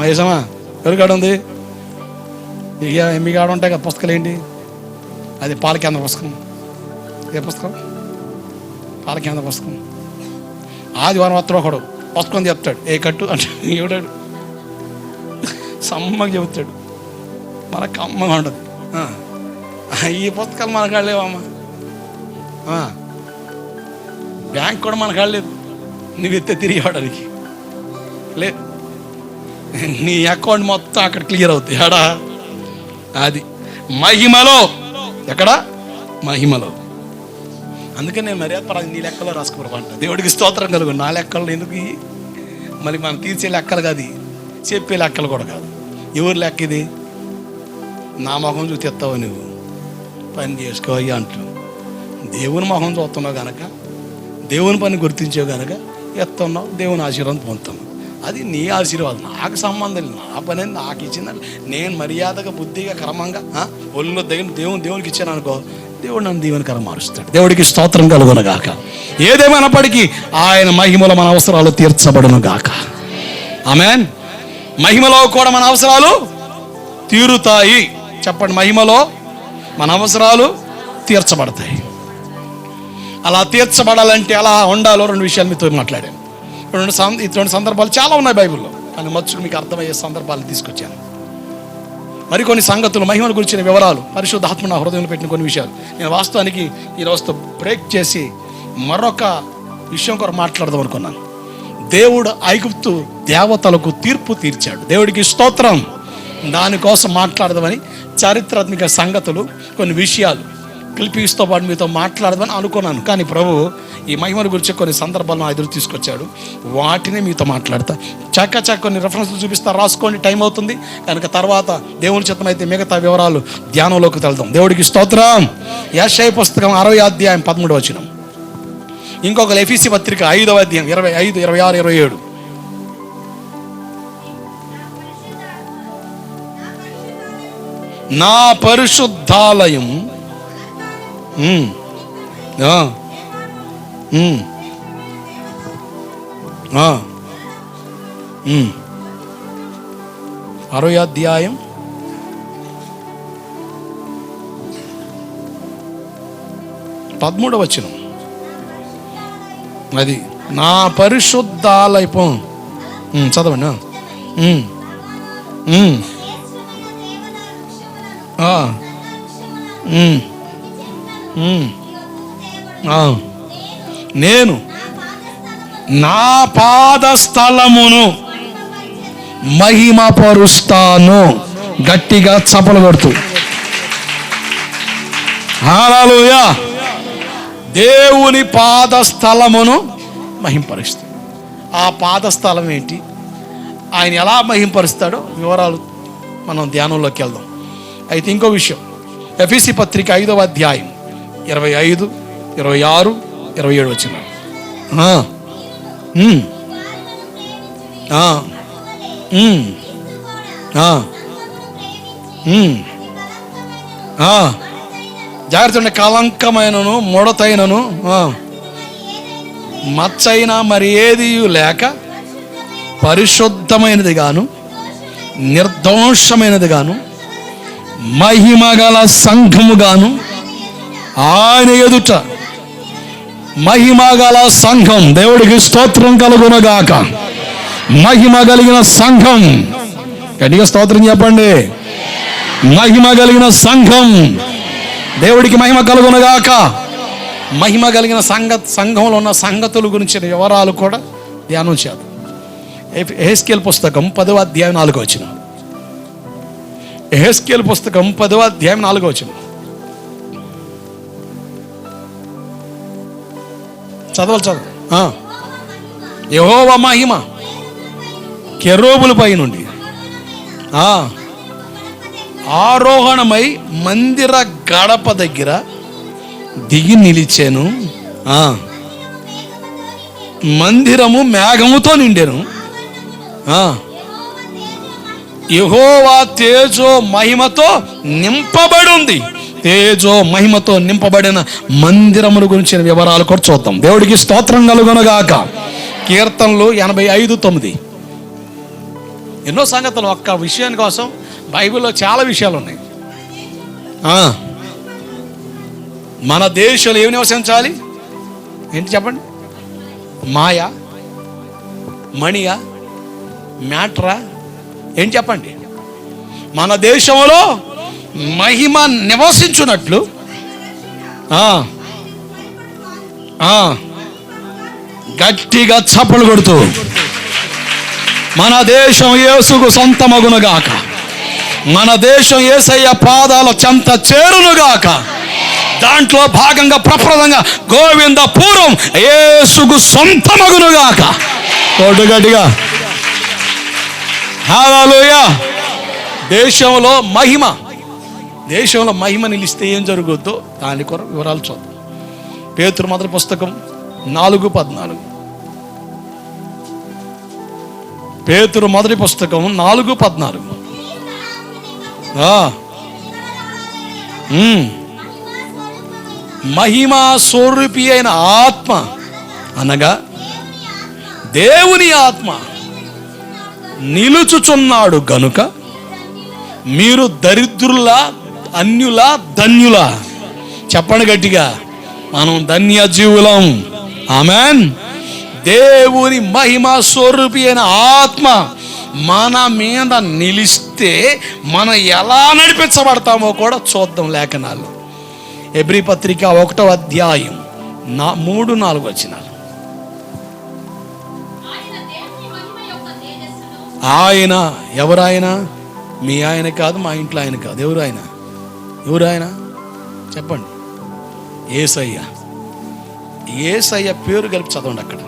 వేసామా? ఎవరి కాడ ఉంది? ఇక మీ కాడ ఉంటాయి కదా పుస్తకాలు. ఏంటి అది? పాలకేంద్ర పుస్తకం. ఏ పుస్తకం? పాలకేంద్ర పుస్తకం. ఆదివారం వస్త్రం ఒకడు పుస్తకం చెప్తాడు, ఏ కట్టు అంటే ఎవడాడు సమ్మగా చెబుతాడు, మనకు అమ్మగా ఉండదు. ఈ పుస్తకాలు మన కాడ లేవమ్మా, బ్యాంక్ కూడా మన కాడ లేదు, నువ్వు ఎత్తే తిరిగి ఇవ్వడానికి లేదు, నీ అకౌంట్ మొత్తం అక్కడ క్లియర్ అవుతాయి. ఆడా అది మహిమలో, ఎక్కడ మహిమలో. అందుకని నేను మర్యాద పరంగా నీ లెక్కలో రాసుకోమంట. దేవుడికి స్తోత్రం కలుగు. నా లెక్కలు ఎందుకు మళ్ళీ మనం తీర్చే లెక్కలు కాదు, చెప్పే లెక్కలు కూడా కాదు. ఎవరు లెక్క ఇది? నా మొహం చూసి ఎత్తావు, నువ్వు పని చేసుకో అయ్యా అంటూ. దేవుని మొహం చూస్తున్నావు కనుక, దేవుని పని గుర్తించావు కనుక ఎత్తున్నావు, దేవుని ఆశీర్వాదం పొందుతున్నావు. అది నీ ఆశీర్వాదం, నాకు సంబంధం లేదు. నా పని నాకు ఇచ్చిందని నేను మర్యాదగా బుద్ధిగా క్రమంగా ఒళ్ళో దేవునికి ఇచ్చాను అనుకో, దేవుడు నన్ను దీవెనకరం మారుస్తాడు. దేవుడికి స్తోత్రం కలుగును గాక. ఏదేమైనప్పటికీ ఆయన మహిమలో మన అవసరాలు తీర్చబడును గాక. ఆమేన్. మహిమలో కూడా మన అవసరాలు తీరుతాయి. చెప్పండి, మహిమలో మన అవసరాలు తీర్చబడతాయి. అలా తీర్చబడాలంటే అలా ఉండాలో రెండు విషయాలు మీతో మాట్లాడాను. ఇటువంటి సందర్భాలు చాలా ఉన్నాయి బైబిల్లో, కానీ మచ్చుకు మీకు అర్థమయ్యే సందర్భాలు తీసుకొచ్చాను. మరికొన్ని సంగతులు, మహిమల గురించిన వివరాలు, పరిశుద్ధాత్మ నా హృదయంలో పెట్టిన కొన్ని విషయాలు నేను వాస్తవానికి ఈరోజుతో బ్రేక్ చేసి మరొక విషయం కొరకు మాట్లాడదాం అనుకున్నాను. దేవుడు ఐగుప్తు దేవతలకు తీర్పు తీర్చాడు. దేవుడికి స్తోత్రం. దానికోసం మాట్లాడదామని చారిత్రాత్మక సంగతులు, కొన్ని విషయాలు క్లిప్పింగ్స్తో పాటు మీతో మాట్లాడదామని అనుకున్నాను. కానీ ప్రభు ఈ మహిమల గురించి కొన్ని సందర్భాలను నా ఎదురు తీసుకొచ్చాడు. వాటిని మీతో మాట్లాడతా. చక్క కొన్ని రెఫరెన్స్లు చూపిస్తా, రాసుకోండి, టైం అవుతుంది కనుక. తర్వాత దేవుని చిత్తం అయితే మిగతా వివరాలు ధ్యానంలోకి వెళ్దాం. దేవుడికి స్తోత్రం. యెషయా పుస్తకం 60వ అధ్యాయం 13వ వచనం. ఇంకొక ఎఫెసీ పత్రిక 5వ అధ్యాయం 25, 26, 27. నా పరిశుద్ధాలయం అరవై అధ్యాయం 13వ వచనం. అది నా పరిశుద్ధాలయం. చదవండి. నేను నా పాదస్థలమును మహిమపరుస్తాను. గట్టిగా చప్పలు కొడుతూ హల్లెలూయా. దేవుని పాదస్థలమును మహింపరుస్తాడు. ఆ పాదస్థలం ఏంటి, ఆయన ఎలా మహింపరుస్తాడో వివరాలు మనం ధ్యానంలోకి వెళ్దాం. అయితే ఇంకో విషయం, ఎఫెసీ పత్రిక 5వ అధ్యాయం 25, 26, 27 వచ్చిన. జాగ్రత్త. కలంకమైనను ముడతైనను మచ్చైన మరి ఏది లేక పరిశుద్ధమైనది గాను నిర్దోషమైనది గాను మహిమగల సంఘముగాను ఆయన ఎదుట. మహిమగల సంఘం. దేవుడికి స్తోత్రం కలుగునగాక. మహిమ కలిగిన సంఘం. గట్టిగా స్తోత్రం చెప్పండి. మహిమ కలిగిన సంఘం. దేవుడికి మహిమ కలుగునగాక. మహిమ కలిగిన సంఘంలో ఉన్న సంగతుల గురించిన వివరాలు కూడా ధ్యానం చేద్దాం. యెహెజ్కేలు పుస్తకం 10వ అధ్యాయం 4వ వచనం. యెహెజ్కేలు పుస్తకం 10వ అధ్యాయం 4వ వచనం. చదవ. యెహోవా మహిమ కెరూబులపై నుండి ఆరోహణమై మందిర గడప దగ్గర దిగి నిలిచాను. మందిరము మేఘముతో నిండెను. యెహోవా తేజో మహిమతో నింపబడి ఉంది. తేజో మహిమతో నింపబడిన మందిరముల గురించిన వివరాలు కూడా చూద్దాం. దేవుడికి స్తోత్రం కలుగునగాక. కీర్తనలు 85:9. ఎన్నో సంగతులు. ఒక్క విషయాని కోసం బైబిల్లో చాలా విషయాలు ఉన్నాయి. మన దేశంలో ఏమి నివసించాలి ఏంటి చెప్పండి? మాయ, మణియా, మ్యాటరా? ఏం చెప్పండి? మన దేశంలో మహిమ నివసించున్నట్లు గట్టిగా చప్పలు కొడుతూ మన దేశం యేసుకు సొంతమగునుగాక, మన దేశం యేసయ్య పాదాల చెంత చేరునుగాక. దాంట్లో భాగంగా ప్రప్రదంగా గోవింద పూర్వం యేసుకు సొంతమగునుగాక. గట్టిగా హల్లెలూయా. దేశంలో మహిమ నిలిస్తే ఏం జరుగుద్దో దాని కొరకు వివరాలు చూద్దాం. పేతురు మొదటి పుస్తకం 4:14. పేతురు మొదటి పుస్తకం 4:14. మహిమా స్వరూపి అయిన ఆత్మ అనగా దేవుని ఆత్మ నిలుచుచున్నాడు గనుక మీరు దరిద్రులా, అన్యులా, ధన్యులా? చెప్పండి గట్టిగా. మనం ధన్య జీవులం. ఆమెన్. దేవుని మహిమా స్వరూపి అయిన ఆత్మ మన మీద నిలిస్తే మనం ఎలా నడిపించబడతామో కూడా చూద్దాం లేఖనాలు. హెబ్రీ పత్రిక 1వ అధ్యాయం 3-4 వచనాలు. ఆయన ఎవరాయన? మీ ఆయన కాదు, మా ఇంట్లో ఆయన కాదు. ఎవరు ఆయన? చెప్పండి. యేసయ్య. యేసయ్య పేరు కలిపి చదవండి అక్కడ.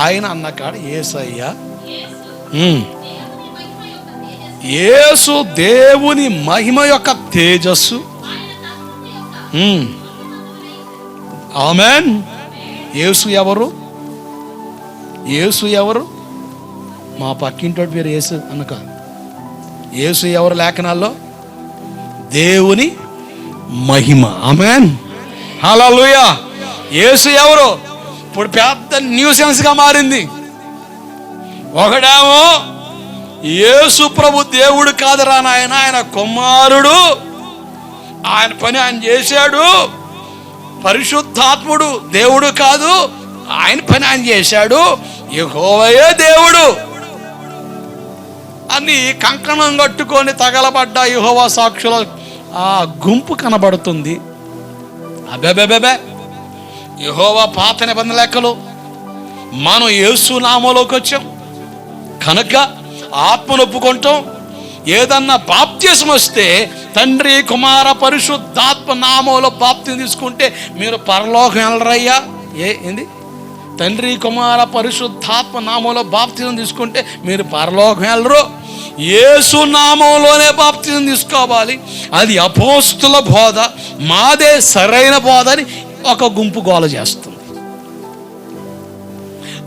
ఆయన అన్న కాడ యేసయ్య. యేసు దేవుని మహిమ యొక్క తేజస్సు. ఆమెన్. యేసు ఎవరు? మా పక్కింటోటి పేరు యేసు అన్నక. యేసు ఎవరు లేఖనాల్లో? దేవుని మహిమ. ఆమెన్. హల్లెలూయా. యేసు ఎవరు? ఇప్పుడు పెద్ద న్యూసెన్స్గా మారింది. ఒకడేమో యేసు ప్రభు దేవుడు కాదురా నాయన, ఆయన కుమారుడు, ఆయన పని ఆయన చేశాడు. పరిశుద్ధాత్ముడు దేవుడు కాదు, ఆయన పని ఆయన చేశాడు. యెహోవాయే దేవుడు అని కంకణం కట్టుకొని తగలబడ్డ యెహోవా సాక్షుల ఆ గుంపు కనబడుతుంది. అబెబెబెబె. యెహోవా పాత నిబంధన లెక్కలు. మనం యేసు నామంలోకి వచ్చాం కనుక ఆత్మను ఒప్పుకుంటాం. ఏదన్నా బాప్తిసం వస్తే తండ్రి, కుమార, పరిశుద్ధాత్మ నామంలో బాప్తిసం తీసుకుంటే మీరు పరలోకం వెళ్ళరయ్యా. ఏంది? తండ్రి, కుమార, పరిశుద్ధాత్మ నామంలో బాప్తిసం తీసుకుంటే మీరు పరలోకం వెళ్ళరు. యేసు నామంలోనే బాప్తిసం తీసుకోవాలి. అది అపోస్తుల బోధ, మాదే సరైన బోధ అని ఒక గుంపు గోల చేస్తుంది.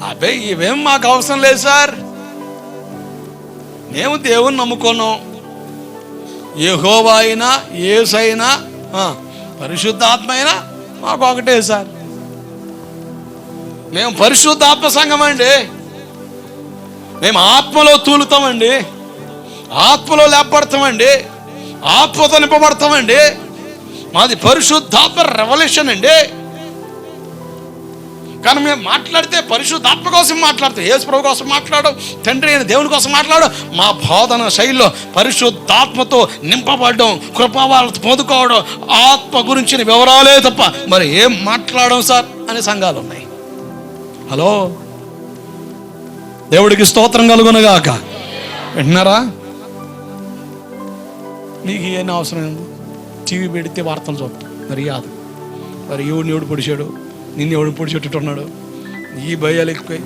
అబ్బే ఇవేం మాకు అవసరం లేదు సార్, మేము దేవుని నమ్ముకున్నాం. యెహోవా అయినా, యేసు అయినా, పరిశుద్ధాత్మ అయినా మాకు ఒకటే సార్. మేము పరిశుద్ధాత్మ సంఘం అండి. మేము ఆత్మలో తూలుతామండి, ఆత్మలో లేపడతామండి, ఆత్మతో నింపబడతామండి. మాది పరిశుద్ధాత్మ రెవల్యూషన్ అండి. కానీ మేము మాట్లాడితే పరిశుద్ధాత్మ కోసం మాట్లాడతాం, యేసు ప్రభు కోసం మాట్లాడడం, తండ్రి అయిన దేవుని కోసం మాట్లాడడం. మా బోధన శైలిలో పరిశుద్ధాత్మతో నింపబడడం, కృపావాళ్ళతో పొందుకోవడం, ఆత్మ గురించిన వివరాలే తప్ప మరి ఏం మాట్లాడడం సార్ అనే సంఘాలు ఉన్నాయి. హలో, దేవుడికి స్తోత్రం కలుగునుగాక. వింటున్నారా? నీకు ఏం అవసరం ఉంది? టీవీ పెడితే వార్తలు చూస్తాం. మరి కాదు, మరి ఎవడు పొడిచాడు, నిన్ను ఎవడు పొడిచేట్టున్నాడు, ఈ భయాలు ఎక్కువ.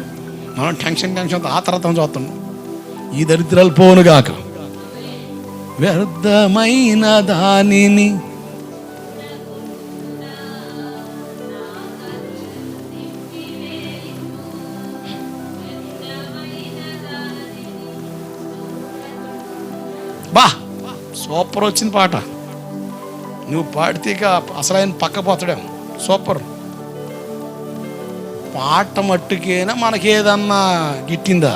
మనం టెన్షన్ ఆతరతం చూస్తున్నాం. ఈ దరిద్రాలు పోనుగాక. వ్యర్థమైన దానిని సూపర్ వచ్చింది పాట. నువ్వు పాడితే అసలైన పక్కపోతాడేమో. సూపర్ పాట మట్టుకేనా మనకేదన్నా గిట్టిందా?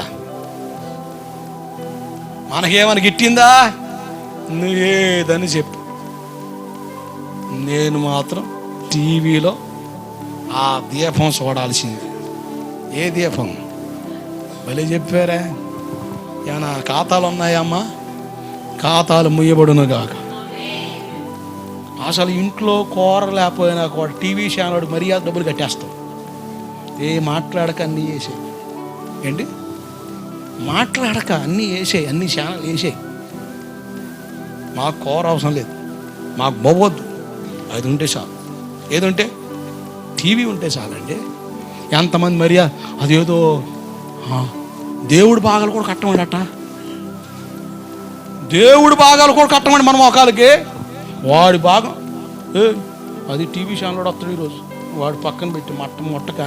మనకేమన్నా గిట్టిందా? నువ్వేదని చెప్పు. నేను మాత్రం టీవీలో ఆ దీపం చూడాల్సింది. ఏ దీపం? భలే చెప్పారా? ఏమన్నా ఖాతాలు ఉన్నాయమ్మా? ఖాతాలు ముయ్యబడును గాక. అసలు ఇంట్లో కూర లేకపోయినా కూడా టీవీ ఛానల్ మర్యాద డబ్బులు కట్టేస్తాం. మాట్లాడక అన్నీ వేసాయి. ఏంటి మాట్లాడక అన్నీ వేసాయి, అన్ని ఛానల్ వేసాయి. మాకు కూర అవసరం లేదు, మాకు బొవ్వద్దు, అది ఉంటే చాలు. ఏదుంటే టీవీ ఉంటే చాలండి. ఎంతమంది మర్యాద అదేదో దేవుడు భాగాలు కూడా కట్టమండట. దేవుడు భాగాలు కూడా కట్టమండి మన మొఖాలకి. వాడి భాగం అది టీవీ ఛానల్ వస్తాడు ఈరోజు, వాడు పక్కన పెట్టి మొట్టక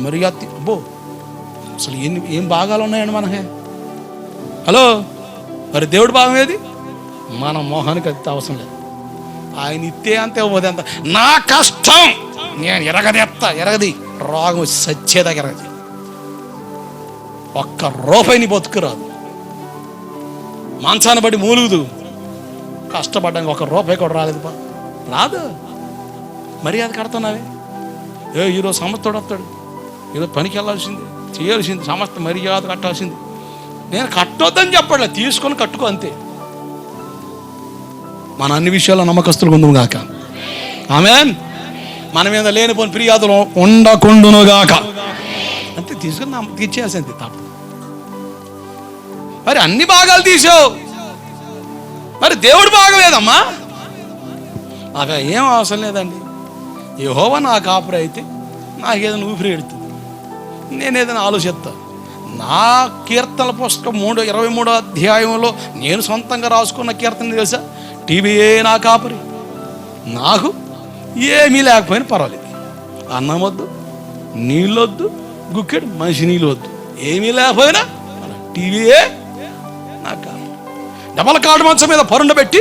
మర్యాద. అబ్బో అసలు ఏం భాగాలు ఉన్నాయండి మనకి? హలో, మరి దేవుడి భాగం ఏది? మన మొహానికి అది అవసరం లేదు. ఆయన ఇస్తే అంతే, ఇవ్వదు అంత. నా కష్టం నేను ఎరగది రోగం సచ్చేదా ఎరగది. ఒక్క రూపాయిని బతుకురాదు, మంచాన్ని బట్టి మూలుగుదు. కష్టపడ్డానికి ఒక రూపాయి కూడా రాదు. మర్యాద కడుతున్నావే. ఈరోజు సంస్థ వస్తాడు, ఈరోజు పనికి వెళ్ళాల్సింది, చేయాల్సింది, సంస్థ మర్యాద కట్టాల్సింది. నేను కట్టొద్దని చెప్పట్లే, తీసుకొని కట్టుకో అంతే. మన అన్ని విషయాల్లో నమ్మకస్తులు ఉందుము గాక. ఆమేన్. మన మీద లేనిపోని ఫిర్యాదులు ఉండకుండును గాక. అంతే, తీసుకుని తీర్చేయాల్సింది తప్ప. మరి అన్ని భాగాలు తీసావు, మరి దేవుడి భాగం ఏదమ్మా? నాకు ఏం అవసరం లేదండి. యెహోవా నా కాపురి అయితే నాకు ఏదైనా ఊపిరి ఎడుతుంది, నేను ఏదైనా ఆలోచిస్తా. నా కీర్తనల పుస్తకం 23వ అధ్యాయంలో నేను సొంతంగా రాసుకున్న కీర్తన తెలుసా? టీవీయే నా కాపురి, నాకు ఏమీ లేకపోయినా పర్వాలేదు. అన్నం వద్దు, నీళ్ళొద్దు, గుక్కెడు మనిషి నీళ్ళు వద్దు, ఏమీ లేకపోయినా టీవీయే నా కాపురి. డబల్ కాడు మంచం మీద పరుండబెట్టి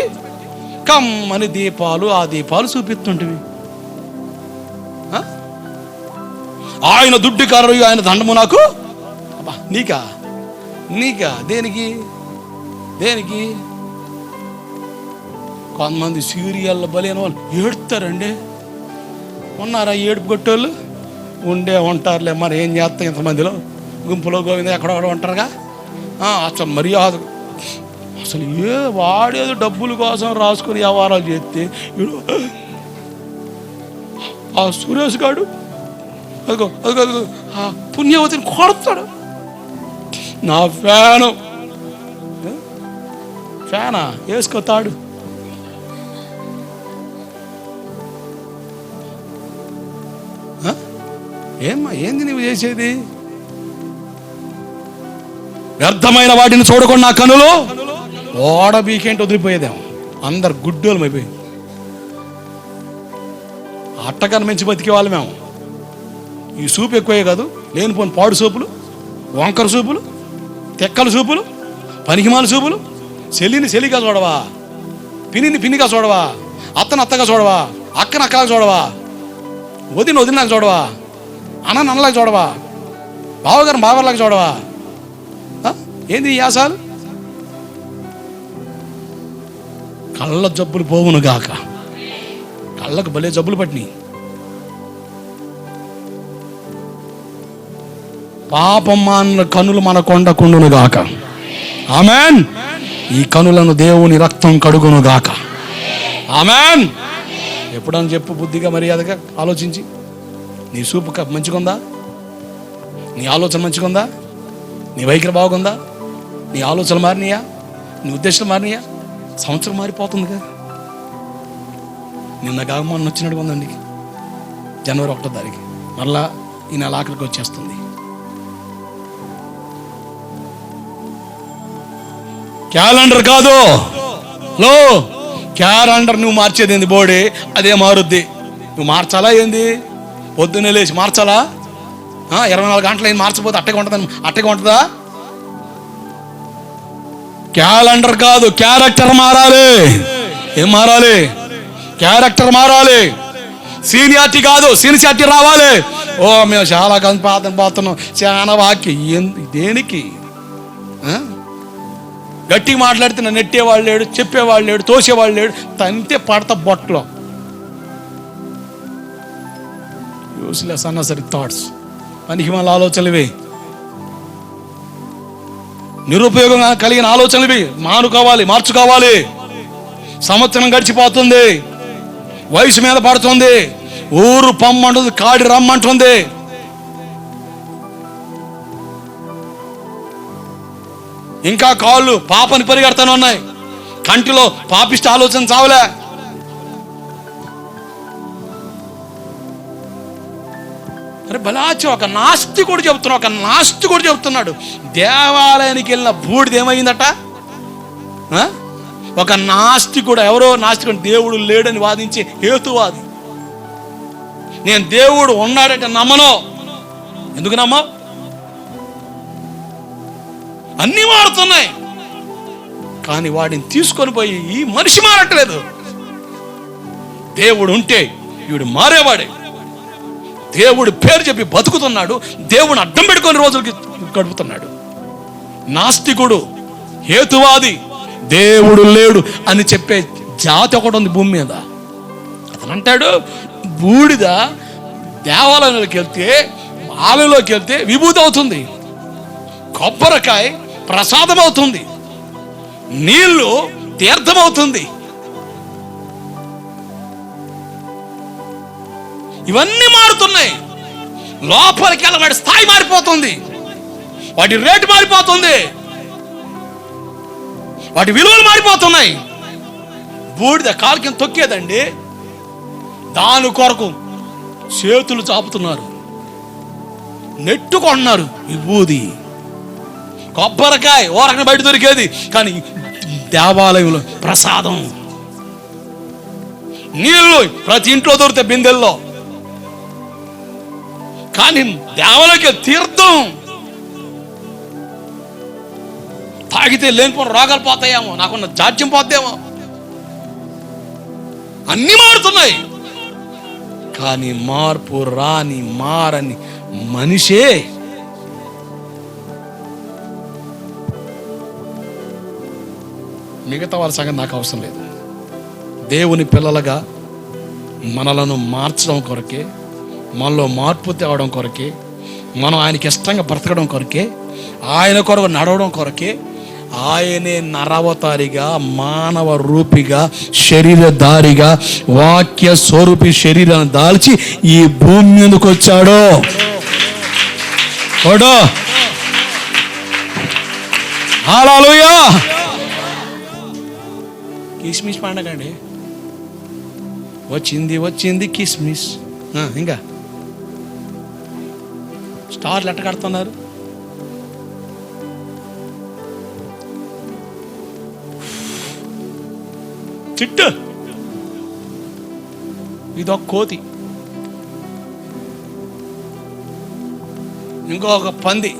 కమ్మని దీపాలు, ఆ దీపాలు చూపిస్తుంటివి. ఆయన దుడ్డికారు, ఆయన దండము నాకు. అబ్బా, నీకా దేనికి? కొంతమంది సీరియల్లో బలైన వాళ్ళు ఏడుతారండి. ఉన్నారా ఏడుపు కొట్టేళ్ళు? ఉంటారులే, మరి ఏం చేస్తాం ఇంతమందిలో, గుంపులో గోవింద ఎక్కడో ఉంటారుగా. అసలు మర్యాద అసలు వాడేదో డబ్బుల కోసం రాసుకుని వ్యవహారాలు చేస్తే ఆ సురేష్ గాడు అదిగో ఆ పుణ్యవతిని కొడతాడు. నా ఫ్యానా వేసుకోతాడు. ఏంది నువ్వు చేసేది? వ్యర్థమైన వాటిని చూడకుండా నా కనులు ఓడ బీకేంటి వదిలిపోయేదేమో. అందరు గుడ్డోలం అయిపోయి అట్టకన్నా మంచి బతికే వాళ్ళు మేము. ఈ సూపు ఎక్కువే కాదు, లేనిపోని పాడు సూపులు, వంకర సూపులు, తెక్కల సూపులు, పనికిమాల సూపులు. సెలిగా చూడవా, పిన్నిగా చూడవా, అత్తగా చూడవా, అక్కగా చూడవా, వదినలాగా చూడవా, అన్నలాగా చూడవా, బావగారిలాగా చూడవా. ఏంది ఈ యాసాలు? కళ్ళ జబ్బులు పోవును గాక. కళ్ళకు భలే జబ్బులు పట్టినాయి. పాపం మాన కనులు మన కొండకుండును గాక. ఆమెన్. ఈ కనులను దేవుని రక్తం కడుగును గాక. ఆమెన్. ఎప్పుడని చెప్పు, బుద్ధిగా మర్యాదగా ఆలోచించి. నీ చూపు మంచిగుందా? నీ ఆలోచన మంచిగుందా? నీ వైఖరి బాగుందా? నీ ఆలోచనలు మారినాయా? నీ ఉద్దేశాలు మారినాయా? సంవత్సరం మారిపోతుందిగా. నిన్న మొన్న వచ్చినట్టుగా ఉందండి. జనవరి 1వ తారీఖు మళ్ళా ఈ నెల ఆఖరికి వచ్చేస్తుంది. క్యాలెండర్ కాదు, క్యాలెండర్ నువ్వు మార్చేది ఏంది? బోడే అదే మారుద్ది. నువ్వు మార్చాలా ఏంది? పొద్దున్నే లేచి మార్చాలా? 24 గంటలు ఏం మార్చకపోతే అట్టగా ఉంటుందా? క్యాలెండర్ కాదు, క్యారెక్టర్ మారాలి. ఏం మారాలి? క్యారెక్టర్ మారాలి. సీనియారిటీ కాదు, సిన్సియారిటీ రావాలి. మేము చాలా పోతున్నాం, చాలా వాక్యం దేనికి? గట్టిగా మాట్లాడితే నన్ను నెట్టేవాళ్ళు లేడు, చెప్పేవాళ్ళు లేడు, తోసేవాళ్ళు లేడు. తంతే పడతా బొట్టలో. యూస్లెస్ అన్నసరి థాట్స్, పనికి మళ్ళీ ఆలోచనలువే. నిరుపయోగంగా కలిగిన ఆలోచనలు మానుకోవాలి, మార్చుకోవాలి. సంవత్సరం గడిచిపోతుంది, వయసు మీద పడుతుంది, ఊరు పొమ్మంటుంది, కాడి రమ్మంటుంది. ఇంకా కాళ్ళు పాపని పరిగెడతానే ఉన్నాయి, కంటిలో పాపిష్టి ఆలోచన చావలే. అరే బలాచి ఒక నాస్తికుడు చెబుతున్నాడు, దేవాలయానికి వెళ్ళిన బూడిద ఏమైందట. ఒక నాస్తికుడు, ఎవరో నాస్తికుడు, దేవుడు లేడని వాదించే హేతువాది. నేను దేవుడు ఉన్నాడంటే నమ్మను. ఎందుకు నమ్మవు? అన్నీ మారుతున్నాయి, కానీ వాడిని తీసుకొని పోయి ఈ మనిషి మారట్లేదు. దేవుడు ఉంటే వీడు మారేవాడే. దేవుడు పేరు చెప్పి బతుకుతున్నాడు, దేవుని అడ్డం పెట్టుకొని రోజులకి గడుపుతున్నాడు. నాస్తికుడు, హేతువాది, దేవుడు లేడు అని చెప్పే జాతి ఒకటి ఉంది భూమి మీద. అతను అంటాడు, బూడిద దేవాలయంలోకి వెళ్తే, ఆలయంలోకి వెళ్తే విభూతి అవుతుంది, కొబ్బరికాయ ప్రసాదం అవుతుంది, నీళ్లు తీర్థం అవుతుంది. ఇవన్నీ మారుతున్నాయి. లోపలికి వెళ్ళబడి స్థాయి మారిపోతుంది, వాటి రేటు మారిపోతుంది, వాటి విలువలు మారిపోతున్నాయి. బూడిద కాలు కింద తొక్కేదండి, దాని కొరకు చేతులు చాపుతున్నారు, నెట్టుకుంటున్నారు. విభూది, కొబ్బరికాయ ఓ రకంగా బయట దొరికేది, కానీ దేవాలయంలో ప్రసాదం. నీళ్ళు ప్రతి ఇంట్లో దొరికితే బిందెల్లో, కానీ దేవాలయకి తీర్థం. తాగితే లేనిపోయిన రోగాలు పోతాయేమో, నాకున్న జాడ్యం పోద్దేమో. అన్నీ మారుతున్నాయి, కానీ మార్పు రాని మారని మనిషే. మిగతా వాళ్ళ సంగతి నాకు అవసరం లేదు. దేవుని పిల్లలుగా మనలను మార్చడం కొరకే, మనలో మార్పు తేవడం కొరకే, మనం ఆయనకి ఇష్టంగా బ్రతకడం కొరకే, ఆయన కొరకు నడవడం కొరకే ఆయనే నరవతారిగా, మానవ రూపిగా, శరీరధారిగా, వాక్య స్వరూపి శరీరాన్ని దాల్చి ఈ భూమి మీదకి వచ్చాడు. హల్లెలూయా. కిస్మిస్ పండగ అండి, వచ్చింది కిస్మిస్. ఇంకా స్టార్లు ఎట్ట కడుతున్నారు. చిట్టు ఇదొక కోతి, ఇంకొక పంది.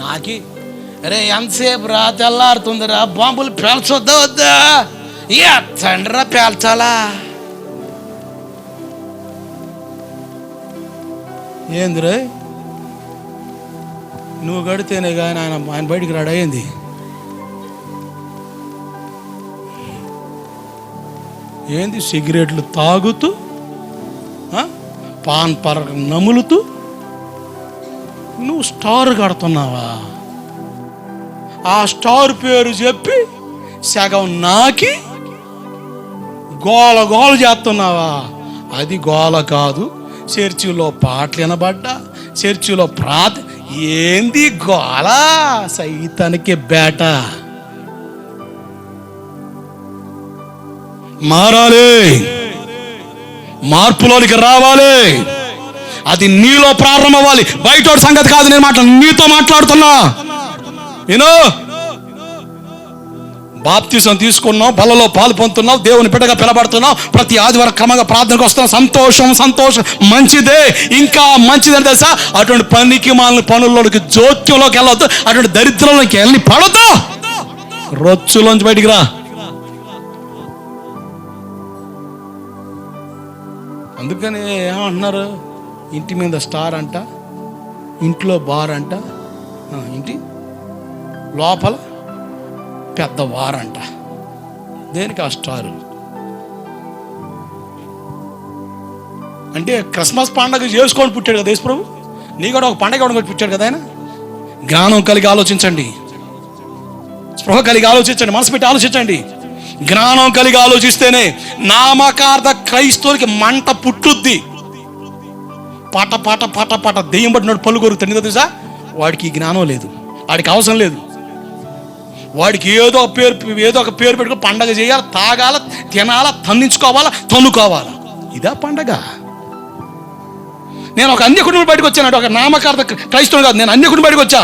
నాకి అరే ఎంతసేపు రా, తెల్లారుతుందిరా, బాంబులు పేల్చొద్దా వద్దా? ఎత్తండ్రా పేల్చాలా? ఏందిరా నువ్వు గడితేనే కానీ ఆయన బయటికి రాడు. అయ్యింది ఏంది? సిగరెట్లు తాగుతూ, పాన్ పరగ నములుతూ నువ్వు స్టార్ కడుతున్నావా? ఆ స్టార్ పేరు చెప్పి సగం నాకి గోల చేస్తున్నావా? అది గోల కాదు. చర్చిలో పాటలు వినబడ్డా, చర్చిలో ఏంది గోల? సైతానికి బేట. మారాలి, మార్పులోనికి రావాలి. అది నీలో ప్రారంభమవ్వాలి, బయట సంగతి కాదు. నేను నీతో మాట్లాడుతున్నా. నేను బాప్తిసం తీసుకున్నావు, బలలో పాలు పొందుతున్నావు, దేవుని బిడ్డగా పిలబడుతున్నావు, ప్రతి ఆదివారం క్రమంగా ప్రార్థనకు వస్తున్నావు. సంతోషం, మంచిదే. ఇంకా మంచిదని తెలుసా? అటువంటి పనికి మాలిన పనుల్లోకి, జోక్యంలోకి వెళ్ళొద్దు, అటువంటి దరిద్రంలోకి వెళ్ళి పడద్దు. రొచ్చులోంచి బయటికి రా. అందుకని ఏమంటున్నారు? ఇంటి మీద స్టార్ అంట, ఇంట్లో బార్ అంట, ఇంటి లోపల పెద్ద వారంట. దేనికి ఆ స్టారు? అంటే క్రిస్మస్ పండుగ చేసుకొని పుట్టాడు కదా యేసు ప్రభు. నీ కూడా ఒక పండగ పుట్టాడు కదా ఆయన. జ్ఞానం కలిగి ఆలోచించండి. స్పృహ కలిగి ఆలోచించండి, మనసు పెట్టి ఆలోచించండి. జ్ఞానం కలిగి ఆలోచిస్తేనే నామకార్థ క్రైస్తవులకి మంట పుట్టుద్ది. పాట పాట పాట పాట దెయ్యం పట్టినోడు పళ్ళు కొరుకుతాడు. ఎందుకు తెలుసా? వాడికి ఈ జ్ఞానం లేదు, వాడికి అవసరం లేదు. వాడికి ఏదో ఒక పేరు పెట్టుకుని పండగ చేయాలి, తాగాల, తినాల, తన్నించుకోవాలా, తన్నుకోవాలా. ఇదా పండగ? నేను ఒక అన్యకుడిని బయటకు వచ్చాను, ఒక నామకార్థ క్రైస్తవుడు కాదు, నేను అన్యకుడిని బయటకు వచ్చా.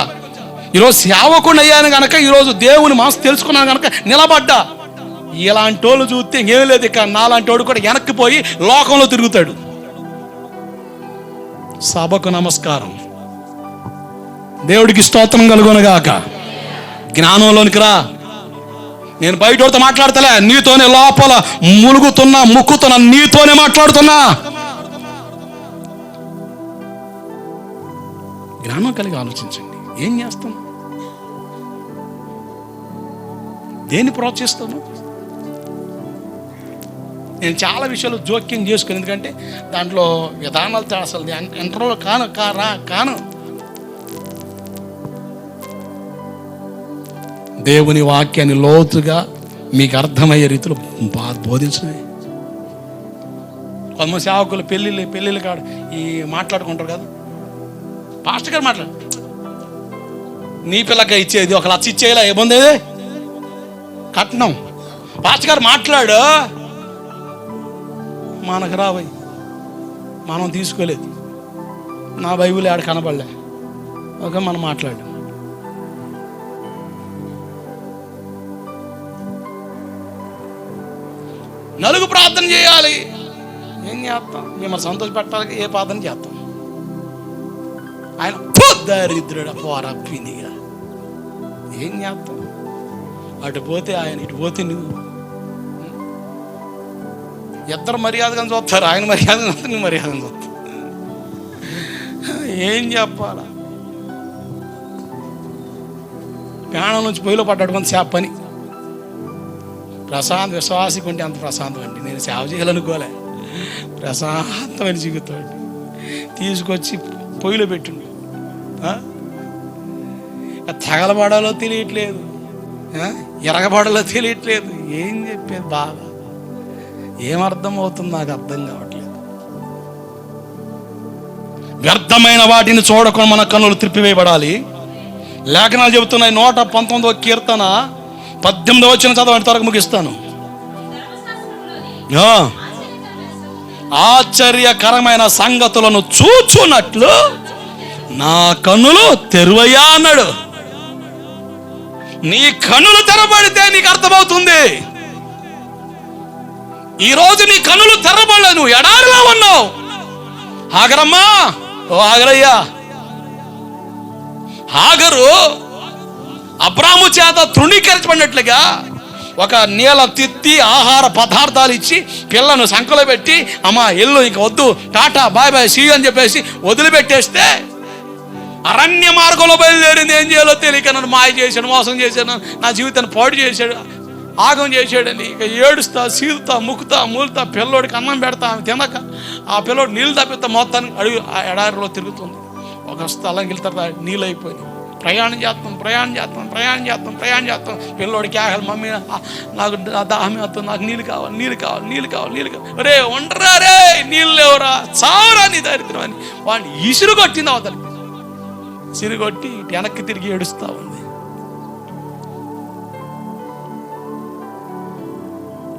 ఈరోజు సేవకుడిని అయ్యాను కనుక, ఈరోజు దేవుని మనసు తెలుసుకున్నాను కనుక నిలబడ్డా. ఇలాంటి వాళ్ళు చూస్తే ఏం లేదు, ఇక నాలాంటి వాడు కూడా వెనక్కి పోయి లోకంలో తిరుగుతాడు. సభకు నమస్కారం, దేవుడికి స్తోత్రం కలుగునగాక. జ్ఞానంలోనికి రా. నేను బయటతో మాట్లాడతలే, నీతోనే లోపల ముక్కుతున్నా, నీతోనే మాట్లాడుతున్నా. జ్ఞానం కలిగి ఆలోచించండి. ఏం చేస్తాం? దేన్ని ప్రోత్సహిస్తాము? నేను చాలా విషయాలు జోక్యం చేసుకుని, ఎందుకంటే దాంట్లో విధానాలు అసలు ఎంటర్లో కాను. దేవుని వాక్యాన్ని లోతుగా మీకు అర్థమయ్యే రీతిలో బోధించండి. కొంతమంది సేవకులు పెళ్ళిళ్ళు కాదు ఈ మాట్లాడుకుంటారు కదా, పాస్టర్ గారు మాట్లాడు, నీ పిల్లగా ఇచ్చేది 1 లక్ష ఇచ్చేలా ఏముంది కట్నం. పాస్టర్ గారు మాట్లాడు, మనకు రాబోయి మనం తీసుకోలేదు, నా బైబిల్ ఆడ కనబడలే, ఓకే మనం మాట్లాడు. నలుగు ప్రార్థన చేయాలి. ఏం చేస్తాం? మిమ్మల్ని సంతోష పెట్టాలి, ఏ ప్రార్థన చేస్తాం? ఆయన దరిద్రుడు పోరప్పిందిగా ఏం చేస్తాం? అటు పోతే ఆయన, ఇటు పోతే నువ్వు. ఇద్దరు మర్యాదగా చూస్తారు, ఆయన మర్యాదగా చూస్తా, నువ్వు మర్యాదగా చూస్తా. ఏం చెప్పాలా? ప్రాణం నుంచి పొయ్యిలో పడ్డాడు కొంత సేవ పని. విశ్వాసికి ఉంటే అంత ప్రశాంతం అండి. నేను సేవ చేయాలనుకోలే, ప్రశాంతమైన జీవితం అండి. తీసుకొచ్చి పొయ్యిలో పెట్టిండు. తగలబడాలో తెలియట్లేదు, ఎరగబడాలో తెలియట్లేదు. ఏం చెప్పేది బాగా ఏమర్థం అవుతుంది నాకు అర్థం కావట్లేదు. వ్యర్థమైన వాటిని చూడకుండా మన కన్నులు త్రిప్పివేయబడాలి. లేఖనాలు చెబుతున్నాయి. 119వ కీర్తన 18వ వచనం చదవండి, త్వరగా ముగిస్తాను. ఆశ్చర్యకరమైన సంగతులను చూచున్నట్లు నా కన్నులు తెరువయ్యా అన్నాడు. నీ కన్నులు తెరబడితే నీకు అర్థమవుతుంది. ఈరోజు నీ కన్నులు తెరబడలేదు, నువ్వు ఎడారిలో ఉన్నావు. హాగరమ్మా, ఓ హాగరయ్యా, హాగరు అబ్రాము చేత తృణీకరించబడినట్లుగా ఒక నీళ్ళ తిత్తి ఆహార పదార్థాలు ఇచ్చి పిల్లను సంకలో పెట్టి, అమ్మా ఎల్లు ఇంక వద్దు, టాటా బాయ్ బాయ్ సీ అని చెప్పేసి వదిలిపెట్టేస్తే అరణ్య మార్గంలో బయలుదేరింది. ఏం చేయాలో తెలియక నన్ను మాయ చేశాడు, మోసం చేశాడు, నా జీవితాన్ని పాడు చేశాడు, ఆగం చేశాడని ఇక ఏడుస్తా, సీదుతా, ముక్కుతా, మూలుతా, పిల్లోడికి అన్నం పెడతా, ఆమె తినక ఆ పిల్లోడు నీళ్ళు తప్పిస్తా, మొత్తానికి అడుగు ఆ ఎడారిలో తిరుగుతుంది. ఒక స్థలంకి వెళ్తారు, నీళ్ళు అయిపోయింది. ప్రయాణం చేస్తాం. పిల్లోడికి ఆకలి, మమ్మీ నాకు దాహం అవుతుంది, నాకు నీళ్ళు కావాలి. రే ఉండరా, రే నీళ్ళు లేవురా, చావరా నీ దరిద్రం అని వాడిని ఇసురు కొట్టింది. అవతలి ఇసురు కొట్టి వెనక్కి తిరిగి ఏడుస్తా ఉంది.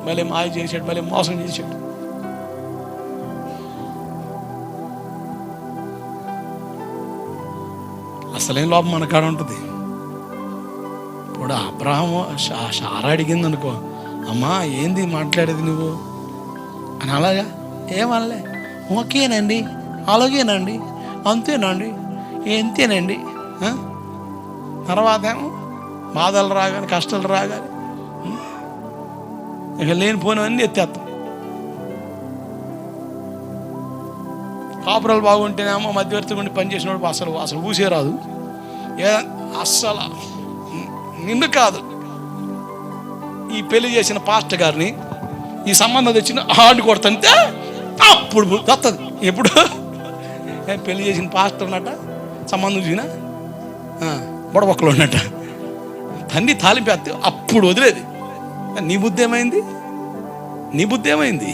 మళ్ళీ మాయ చేశాడు, మళ్ళీ మోసం చేశాడు. అసలేం లోపం మన కాడ ఉంటుంది. ఇప్పుడు అబ్రహాము షారా అడిగింది అనుకో, అమ్మా ఏంది మాట్లాడేది నువ్వు అని, అలాగా ఏమనలే, ఓకేనండి, అలాగేనండి, అంతేనండి, ఎంతేనండి. తర్వాత ఏమో బాధలు రాగానే, కష్టాలు రాగానే ఇక లేనిపోయినవన్నీ ఎత్తేస్తాం. కాపురాలు బాగుంటేనేమో మధ్యవర్తిగా ఉండి పనిచేసినప్పుడు అసలు ఊసే రాదు. అస్సలు నిన్ను కాదు, ఈ పెళ్లి చేసిన పాస్టర్ గారిని ఈ సంబంధం తెచ్చిన ఆడు కొడుతుంటే అప్పుడు వస్తుంది. ఎప్పుడు పెళ్లి చేసిన పాస్టర్ ఉన్నట్ట, సంబంధం చూసిన బుడబొక్కలు ఉన్నట్ట, తన్ని తాలింపేస్తే అప్పుడు వదిలేది. నీ బుద్ధి ఏమైంది? నీ బుద్ధి ఏమైంది?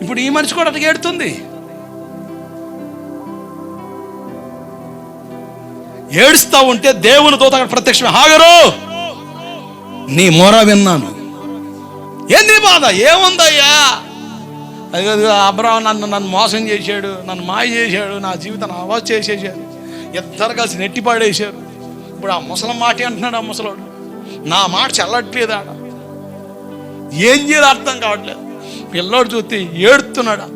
ఇప్పుడు ఈ మనిషి కూడా అట్లా ఏడుతుంది. ఏడుస్తా ఉంటే దేవుని దూత అక్కడ ప్రత్యక్షమే, హాగరు నీ మొర విన్నాను. ఏంది బాధ? ఏముందయ్యా? అది అబ్రాహం నన్ను మోసం చేశాడు, నన్ను మాయ చేశాడు, నా జీవితాన్ని అవాజ్ చేసేసాడు, ఇద్దరు కలిసి నెట్టిపాడేశారు. ఇప్పుడు ఆ ముసలం మాట అంటున్నాడు. ఆ ముసలోడు నా మాట చల్లట్లేదు. ఆడ ఏం చేయాలి అర్థం కావట్లేదు. పిల్లోడు చూస్తే ఏడుతున్నాడు.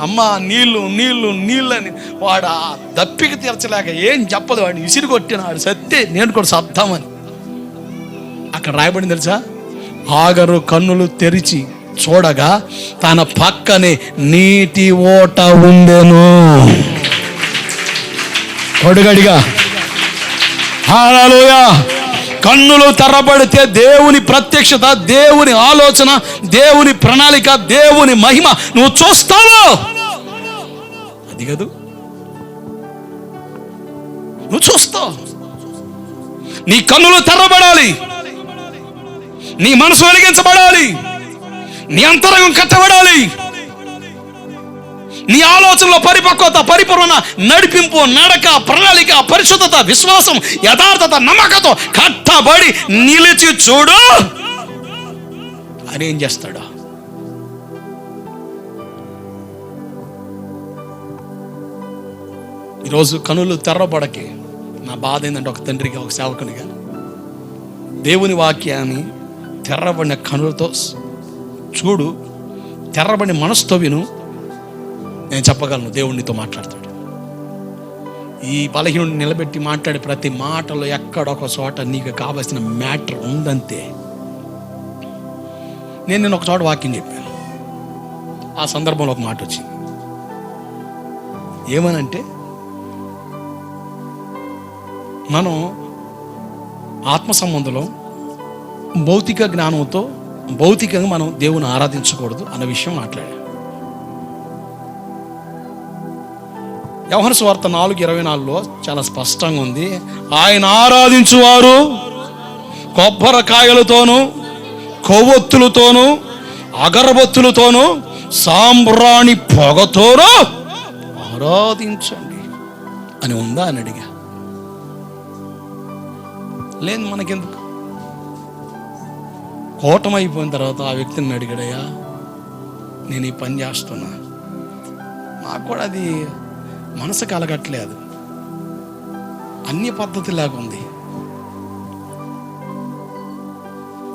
అమ్మ నీళ్ళు నీళ్ళు నీళ్ళు అని. వాడు ఆ దప్పిక తీర్చలేక ఏం చెప్పదు, వాడిని విసిరి కొట్టినాడు. సత్తే నేను కూడా సద్దామని. అక్కడ రాయబడింది తెలుసా? హాగరు కన్నులు తెరిచి చూడగా తన పక్కనే నీటి ఓట ఉండెను. కొడుగడిగా హల్లెలూయా. కన్నులు తెరబడితే దేవుని ప్రత్యక్షత, దేవుని ఆలోచన, దేవుని ప్రణాళిక, దేవుని మహిమ నువ్వు చూస్తావు. అది కాదు, నువ్వు చూస్తావు. నీ కన్నులు తెరబడాలి, నీ మనసు వెలిగించబడాలి, నీ అంతరంగం కట్టబడాలి, నీ ఆలోచనలో పరిపక్వత, పరిపూర్ణ నడిపింపు, నడక, ప్రణాళిక, పరిశుద్ధత, విశ్వాసం, యథార్థత, నమ్మకతో కట్టబడి నిలిచి చూడు. అని ఏం చేస్తాడు? ఈరోజు కనులు తెరబడకి నా బాధ ఏంటంటే, ఒక తండ్రిగా, ఒక సేవకునిగా, దేవుని వాక్యాన్ని తెరబడిన కనులతో చూడు, తెరబడిన మనసుతో విను. నేను చెప్పగలను, దేవుడు నీతో మాట్లాడతాడు. ఈ బలహీనుడిని నిలబెట్టి మాట్లాడే ప్రతి మాటలో ఎక్కడొక చోట నీకు కావాల్సిన మ్యాటర్ ఉందంతే. నేను ఒక చోట వాక్యం చెప్పాను. ఆ సందర్భంలో ఒక మాట వచ్చింది. ఏమనంటే, మనం ఆత్మ సంబంధంలో భౌతిక జ్ఞానంతో భౌతికంగా మనం దేవుని ఆరాధించకూడదు అన్న విషయం మాట్లాడాం. యోహాను సువార్త 4:24లో చాలా స్పష్టంగా ఉంది. ఆయన ఆరాధించువారు కొబ్బరికాయలతోనూ, కొవ్వొత్తులతోనూ, అగరబత్తులతోనూ, సాంబ్రాణి పొగతోనూ ఆరాధించండి అని ఉందా అని అడిగా. లేదు, మనకెందుకు? కూటమైపోయిన తర్వాత ఆ వ్యక్తిని అడిగాడయ్యా, నేను ఈ పని చేస్తున్నా, నాకు కూడా అది మనసు కలగట్లేదు, అన్ని పద్ధతి లాగుంది.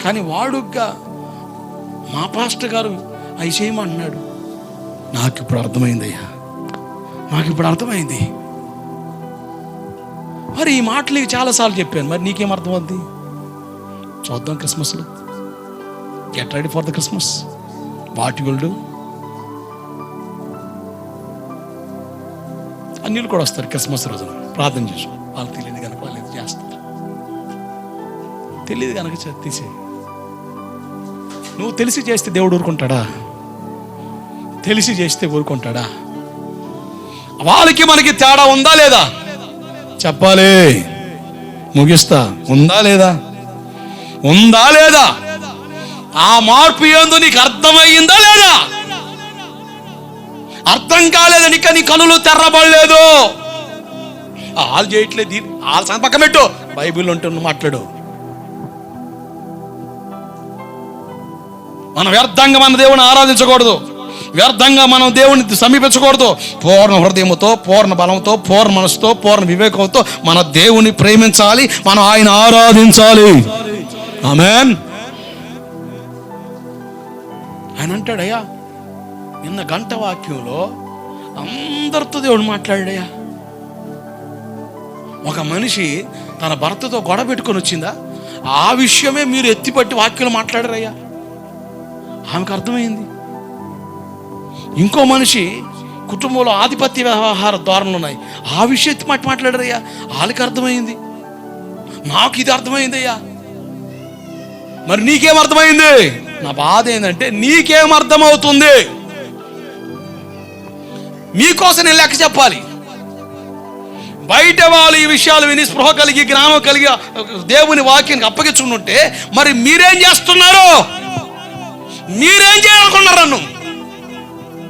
కానీ వాడుగా మా పాస్టర్ గారు అవి చేయమంటున్నాడు. నాకు ఇప్పుడు అర్థమైందయ్యా, నాకు ఇప్పుడు అర్థమైంది. మరి ఈ మాటలు చాలాసార్లు చెప్పాను, మరి నీకేం అర్థమవుద్ది? చూద్దాం క్రిస్మస్లో. Get ready for the Christmas. What you will do? అన్యులు కూడా వస్తారు క్రిస్మస్ రోజున ప్రార్థన చేసి. వాళ్ళకి తెలియదు కనుక వాళ్ళు ఇది చేస్తారు. తెలియదు కనుక తీసే. నువ్వు తెలిసి చేస్తే దేవుడు ఊరుకుంటాడా? తెలిసి చేస్తే ఊరుకుంటాడా? వాళ్ళకి మనకి తేడా ఉందా లేదా చెప్పాలి. ముగిస్తా. ఉందా లేదా? ఉందా లేదా? ఆ మార్పు ఏందో నీకు అర్థమయ్యిందా లేదా? అర్థం కాలేదని నీ కనులు తెరబడలేదు. వాళ్ళు చేయట్లేదు, వాళ్ళ సంగతి పక్కన పెట్టు. బైబిల్ ఉంటున్న మాట్లాడు. మనం వ్యర్థంగా మన దేవుని ఆరాధించకూడదు, వ్యర్థంగా మనం దేవుని సమీపించకూడదు. పూర్ణ హృదయంతో, పూర్ణ బలంతో, పూర్ణ మనసుతో, పూర్ణ వివేకంతో మన దేవుని ప్రేమించాలి, మనం ఆయన ఆరాధించాలి. ఆమేన్. ఆయన అంటాడయ్యా, నిన్న గంట వాక్యంలో అందరితో దేవుడు మాట్లాడాడయ్యా. ఒక మనిషి తన భర్తతో గొడవ పెట్టుకొని వచ్చిందా, ఆ విషయమే మీరు ఎత్తిపట్టి వాక్యాలు మాట్లాడారయ్యా. ఆమెకు అర్థమైంది. ఇంకో మనిషి కుటుంబంలో ఆధిపత్య వ్యవహార ధోరణులు ఉన్నాయి, ఆ విషయం ఎత్తి మాట్లాడారయ్యా. వాళ్ళకి అర్థమైంది. నాకు ఇది అర్థమైందయ్యా. మరి నీకేం అర్థమైంది? నా బాధ ఏంటంటే, నీకేం అర్థమవుతుంది? మీకోసం నేను లెక్క చెప్పాలి. బయట వాళ్ళు ఈ విషయాలు విని స్పృహ కలిగి జ్ఞానం కలిగి దేవుని వాక్యానికి అప్పగించుకుంటుంటే మరి మీరేం చేస్తున్నారు? మీరేం చేయాలనుకున్నారు? నన్ను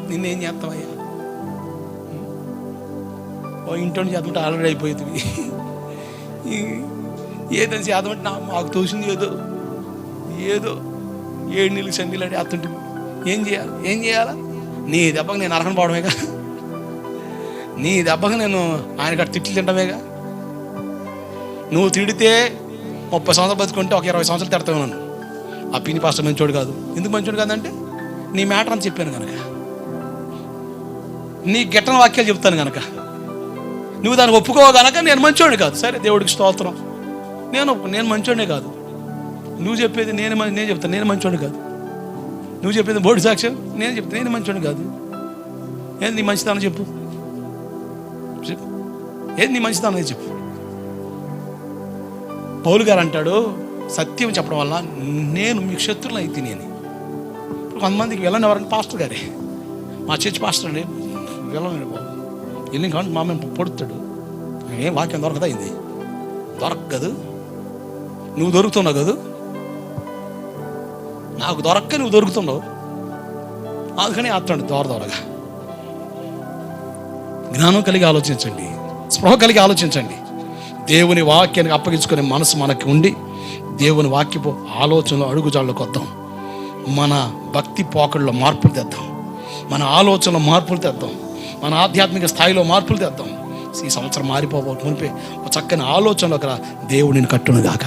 నిన్నేం చేస్తావయ్యా? ఓ ఇంట్లో చేద్దామంటే ఆల్రెడీ అయిపోతుంది. ఏదని చేద్దామంటే మాకు తోసింది ఏదో 7 నెలలు సంధిలు అంటే అత్తుంటుంది. ఏం చేయాలా? నీ దెబ్బకు నేను నరకం పోవడమేగా, నీ దెబ్బకు నేను ఆయన గట్ట తిట్లు తింటమేగా. నువ్వు తిడితే 30 సంవత్సరాలు బతుకుంటే ఒక 20 సంవత్సరాలు తిడతావు నన్ను. ఆ పిని పాస్టర్ మంచోడు కాదు. ఎందుకు మంచోడు కాదంటే నీ మ్యాటర్ అని చెప్పాను కనుక, నీ గిట్టని వాక్యాలు చెప్తాను కనుక, నువ్వు దాన్ని ఒప్పుకోవ కనుక నేను మంచోడిని కాదు. సరే, దేవుడికి స్తోత్రం. నేను మంచోడినే కాదు. నువ్వు చెప్పేది నేను చెప్తాను నేను మంచోడిని కాదు. నువ్వు చెప్పేది బోర్డు సాక్ష్యం నేను చెప్తాను నేను మంచోడిని కాదు. ఏది నీ మంచితనం చెప్పు, ఏది నీ మంచితనం అనేది చెప్పు. పౌలు గారు అంటాడు, సత్యం చెప్పడం వల్ల నేను మీకు శత్రువులు అయితే నేను. కొంతమందికి వెళ్ళని ఎవరంటే పాస్టర్ గారే, మా చర్చి పాస్టర్ అండి, వెళ్ళండి బాబు వెళ్ళి కాబట్టి మా మేము పొడుతాడు. ఏం వాక్యం దొరకదా? ఇది దొరకదు. నువ్వు దొరుకుతున్నావు కదా, నాకు దొరక్క నువ్వు దొరుకుతున్నావు. అందుకని అత్తండి దొరగా. జ్ఞానం కలిగి ఆలోచించండి, స్పృహ కలిగి ఆలోచించండి. దేవుని వాక్యానికి అప్పగించుకునే మనసు మనకి ఉండి దేవుని వాక్యపు ఆలోచనలో అడుగుజాళ్ళకు వద్దాం. మన భక్తి పోకడలో మార్పులు తెద్దాం, మన ఆలోచనలో మార్పులు తెద్దాం, మన ఆధ్యాత్మిక స్థాయిలో మార్పులు తెద్దాం. ఈ సంవత్సరం మారిపోబోతు మునిపే ఒక చక్కని ఆలోచనలోకి రా. దేవుడిని కట్టునుగాక.